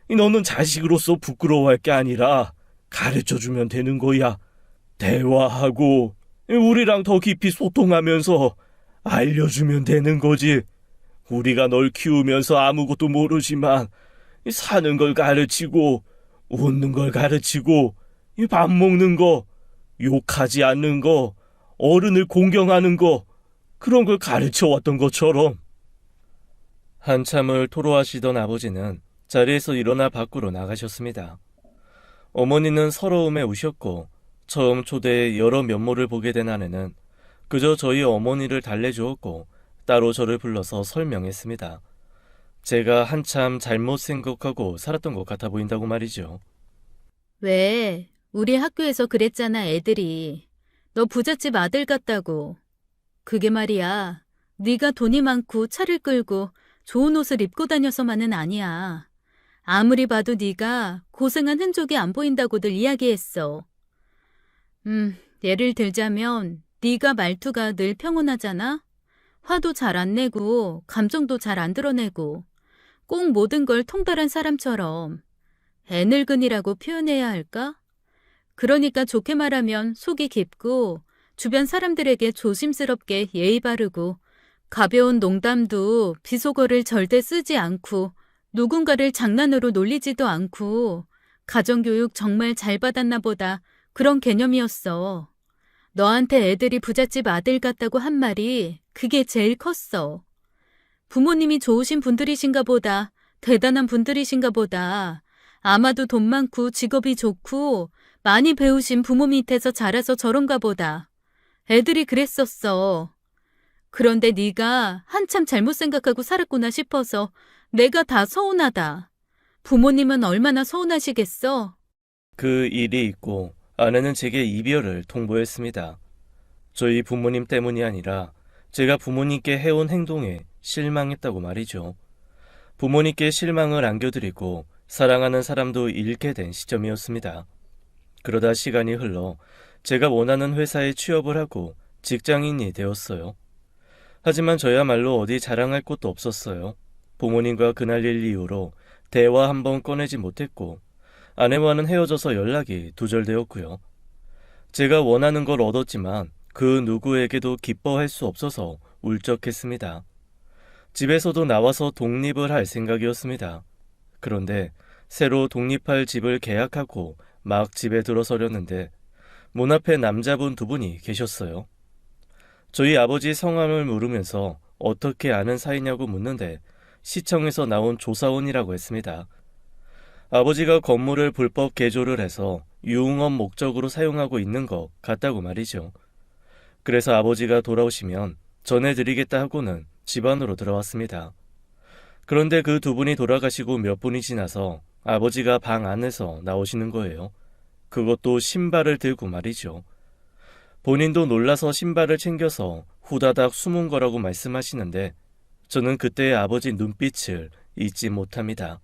너는 자식으로서 부끄러워할 게 아니라 가르쳐주면 되는 거야. 대화하고 우리랑 더 깊이 소통하면서 알려주면 되는 거지. 우리가 널 키우면서 아무것도 모르지만 사는 걸 가르치고, 웃는 걸 가르치고, 밥 먹는 거, 욕하지 않는 거, 어른을 공경하는 거, 그런 걸 가르쳐 왔던 것처럼. 한참을 토로하시던 아버지는 자리에서 일어나 밖으로 나가셨습니다. 어머니는 서러움에 우셨고, 처음 초대에 여러 면모를 보게 된 아내는 그저 저희 어머니를 달래주었고 따로 저를 불러서 설명했습니다. 제가 한참 잘못 생각하고 살았던 것 같아 보인다고 말이죠. 왜? 우리 학교에서 그랬잖아, 애들이. 너 부잣집 아들 같다고. 그게 말이야. 네가 돈이 많고 차를 끌고 좋은 옷을 입고 다녀서만은 아니야. 아무리 봐도 네가 고생한 흔적이 안 보인다고들 이야기했어. 예를 들자면 네가 말투가 늘 평온하잖아? 화도 잘 안 내고 감정도 잘 안 드러내고 꼭 모든 걸 통달한 사람처럼 애늙은이라고 표현해야 할까? 그러니까 좋게 말하면 속이 깊고 주변 사람들에게 조심스럽게 예의 바르고 가벼운 농담도 비속어를 절대 쓰지 않고 누군가를 장난으로 놀리지도 않고 가정교육 정말 잘 받았나 보다 그런 개념이었어. 너한테 애들이 부잣집 아들 같다고 한 말이 그게 제일 컸어. 부모님이 좋으신 분들이신가 보다, 대단한 분들이신가 보다, 아마도 돈 많고 직업이 좋고 많이 배우신 부모 밑에서 자라서 저런가 보다. 애들이 그랬었어. 그런데 네가 한참 잘못 생각하고 살았구나 싶어서 내가 다 서운하다. 부모님은 얼마나 서운하시겠어? 그 일이 있고 아내는 제게 이별을 통보했습니다. 저희 부모님 때문이 아니라 제가 부모님께 해온 행동에 실망했다고 말이죠. 부모님께 실망을 안겨드리고 사랑하는 사람도 잃게 된 시점이었습니다. 그러다 시간이 흘러 제가 원하는 회사에 취업을 하고 직장인이 되었어요. 하지만 저야말로 어디 자랑할 곳도 없었어요. 부모님과 그날 일 이후로 대화 한번 꺼내지 못했고 아내와는 헤어져서 연락이 두절되었고요. 제가 원하는 걸 얻었지만 그 누구에게도 기뻐할 수 없어서 울적했습니다. 집에서도 나와서 독립을 할 생각이었습니다. 그런데 새로 독립할 집을 계약하고 막 집에 들어서려는데 문 앞에 남자분 두 분이 계셨어요. 저희 아버지 성함을 물으면서 어떻게 아는 사이냐고 묻는데 시청에서 나온 조사원이라고 했습니다. 아버지가 건물을 불법 개조를 해서 유흥업 목적으로 사용하고 있는 것 같다고 말이죠. 그래서 아버지가 돌아오시면 전해드리겠다 하고는 집 안으로 들어왔습니다. 그런데 그 두 분이 돌아가시고 몇 분이 지나서 아버지가 방 안에서 나오시는 거예요. 그것도 신발을 들고 말이죠. 본인도 놀라서 신발을 챙겨서 후다닥 숨은 거라고 말씀하시는데 저는 그때의 아버지 눈빛을 잊지 못합니다.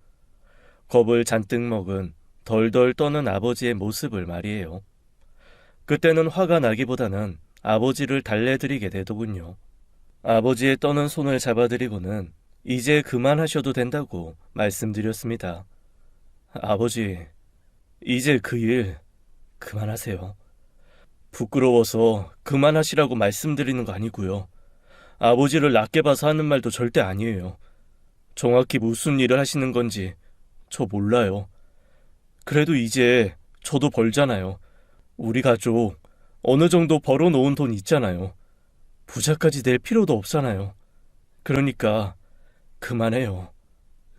겁을 잔뜩 먹은 덜덜 떠는 아버지의 모습을 말이에요. 그때는 화가 나기보다는 아버지를 달래드리게 되더군요. 아버지의 떠는 손을 잡아드리고는 이제 그만하셔도 된다고 말씀드렸습니다. 아버지, 이제 그 일 그만하세요. 부끄러워서 그만하시라고 말씀드리는 거 아니고요. 아버지를 낮게 봐서 하는 말도 절대 아니에요. 정확히 무슨 일을 하시는 건지 저 몰라요. 그래도 이제 저도 벌잖아요. 우리 가족 어느 정도 벌어놓은 돈 있잖아요. 부자까지 될 필요도 없잖아요. 그러니까 그만해요.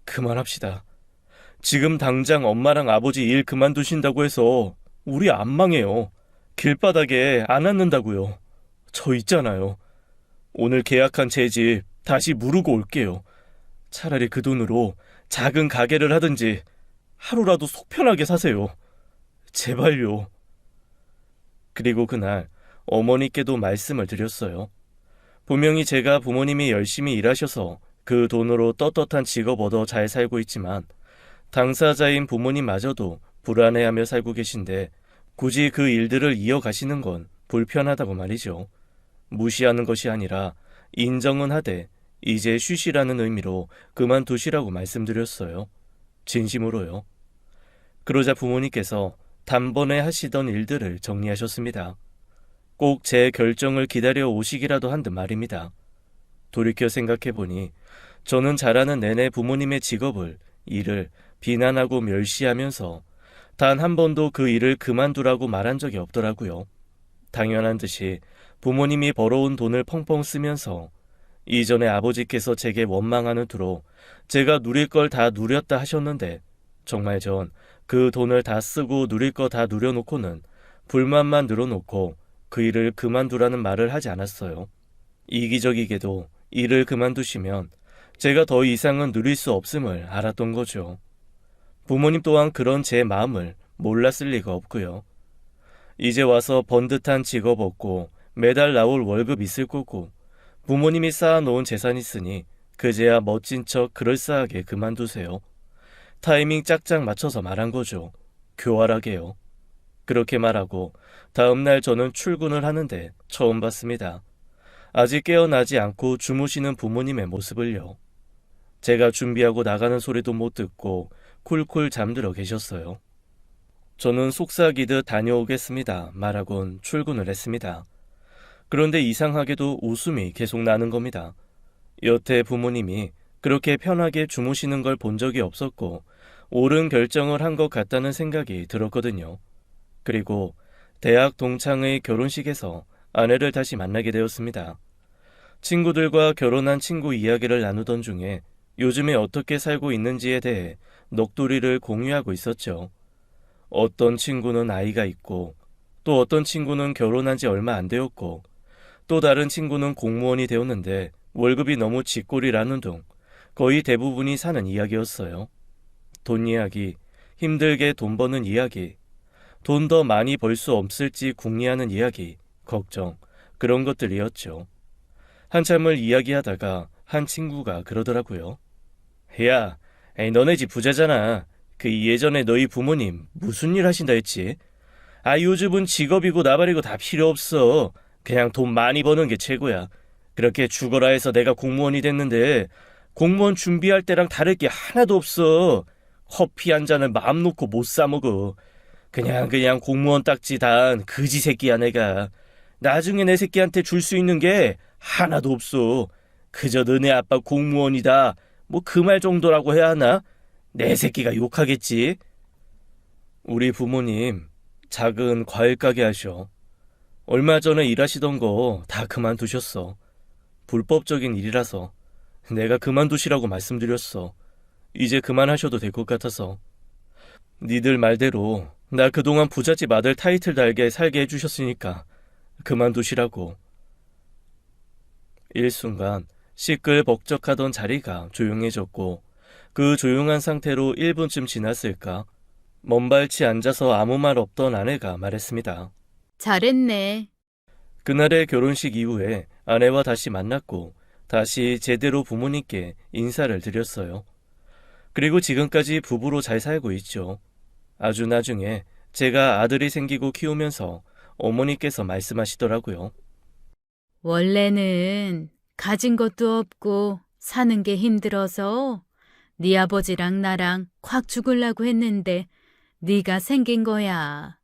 그만합시다. 지금 당장 엄마랑 아버지 일 그만두신다고 해서 우리 안 망해요. 길바닥에 안 앉는다고요. 저 있잖아요. 오늘 계약한 제 집 다시 무르고 올게요. 차라리 그 돈으로 작은 가게를 하든지 하루라도 속 편하게 사세요. 제발요. 그리고 그날 어머니께도 말씀을 드렸어요. 분명히 제가 부모님이 열심히 일하셔서 그 돈으로 떳떳한 직업 얻어 잘 살고 있지만 당사자인 부모님마저도 불안해하며 살고 계신데 굳이 그 일들을 이어가시는 건 불편하다고 말이죠. 무시하는 것이 아니라 인정은 하되 이제 쉬시라는 의미로 그만두시라고 말씀드렸어요. 진심으로요. 그러자 부모님께서 단번에 하시던 일들을 정리하셨습니다. 꼭 제 결정을 기다려 오시기라도 한 듯 말입니다. 돌이켜 생각해보니 저는 자라는 내내 부모님의 직업을, 일을 비난하고 멸시하면서 단 한 번도 그 일을 그만두라고 말한 적이 없더라고요. 당연한 듯이 부모님이 벌어온 돈을 펑펑 쓰면서 이전에 아버지께서 제게 원망하는 투로 제가 누릴 걸 다 누렸다 하셨는데 정말 전 그 돈을 다 쓰고 누릴 거 다 누려놓고는 불만만 늘어놓고 그 일을 그만두라는 말을 하지 않았어요. 이기적이게도 일을 그만두시면 제가 더 이상은 누릴 수 없음을 알았던 거죠. 부모님 또한 그런 제 마음을 몰랐을 리가 없고요. 이제 와서 번듯한 직업 없고 매달 나올 월급 있을 거고 부모님이 쌓아놓은 재산 있으니 그제야 멋진 척 그럴싸하게 그만두세요. 타이밍 짝짝 맞춰서 말한 거죠. 교활하게요. 그렇게 말하고 다음날 저는 출근을 하는데 처음 봤습니다. 아직 깨어나지 않고 주무시는 부모님의 모습을요. 제가 준비하고 나가는 소리도 못 듣고 쿨쿨 잠들어 계셨어요. 저는 속삭이듯 다녀오겠습니다 말하곤 출근을 했습니다. 그런데 이상하게도 웃음이 계속 나는 겁니다. 여태 부모님이 그렇게 편하게 주무시는 걸 본 적이 없었고 옳은 결정을 한 것 같다는 생각이 들었거든요. 그리고 대학 동창의 결혼식에서 아내를 다시 만나게 되었습니다. 친구들과 결혼한 친구 이야기를 나누던 중에 요즘에 어떻게 살고 있는지에 대해 넋두리를 공유하고 있었죠. 어떤 친구는 아이가 있고 또 어떤 친구는 결혼한 지 얼마 안 되었고 또 다른 친구는 공무원이 되었는데 월급이 너무 쥐꼬리라는 둥 거의 대부분이 사는 이야기였어요. 돈 이야기, 힘들게 돈 버는 이야기, 돈 더 많이 벌 수 없을지 궁리하는 이야기, 걱정, 그런 것들이었죠. 한참을 이야기하다가 한 친구가 그러더라고요. 야, 너네 집 부자잖아. 그 예전에 너희 부모님 무슨 일 하신다 했지? 요즘은 직업이고 나발이고 다 필요 없어. 그냥 돈 많이 버는 게 최고야. 그렇게 죽어라 해서 내가 공무원이 됐는데 공무원 준비할 때랑 다를 게 하나도 없어. 커피 한 잔을 마음 놓고 못 사 먹어. 그냥 공무원 딱지 단 그지 새끼야 내가. 나중에 내 새끼한테 줄 수 있는 게 하나도 없어. 그저 너네 아빠 공무원이다. 뭐 그 말 정도라고 해야 하나? 내 새끼가 욕하겠지. 우리 부모님 작은 과일 가게 하셔. 얼마 전에 일하시던 거 다 그만두셨어. 불법적인 일이라서 내가 그만두시라고 말씀드렸어. 이제 그만하셔도 될 것 같아서. 니들 말대로 나 그동안 부잣집 아들 타이틀 달게 살게 해주셨으니까 그만두시라고. 일순간 시끌벅적하던 자리가 조용해졌고 그 조용한 상태로 1분쯤 지났을까 먼발치 앉아서 아무 말 없던 아내가 말했습니다. 잘했네. 그날의 결혼식 이후에 아내와 다시 만났고 다시 제대로 부모님께 인사를 드렸어요. 그리고 지금까지 부부로 잘 살고 있죠. 아주 나중에 제가 아들이 생기고 키우면서 어머니께서 말씀하시더라고요. 원래는 가진 것도 없고 사는 게 힘들어서 네 아버지랑 나랑 콱 죽으려고 했는데 네가 생긴 거야.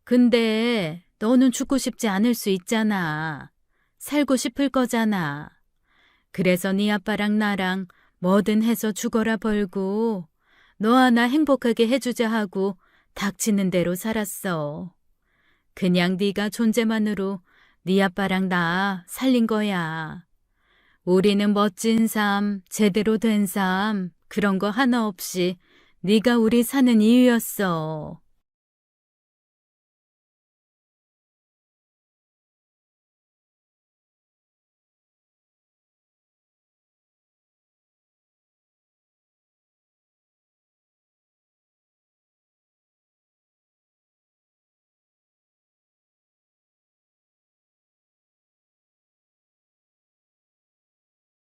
근데 너는 죽고 싶지 않을 수 있잖아. 살고 싶을 거잖아. 그래서 네 아빠랑 나랑 뭐든 해서 죽어라 벌고 너 하나 행복하게 해주자 하고 닥치는 대로 살았어. 그냥 네가 존재만으로 네 아빠랑 나 살린 거야. 우리는 멋진 삶, 제대로 된 삶, 그런 거 하나 없이 네가 우리 사는 이유였어.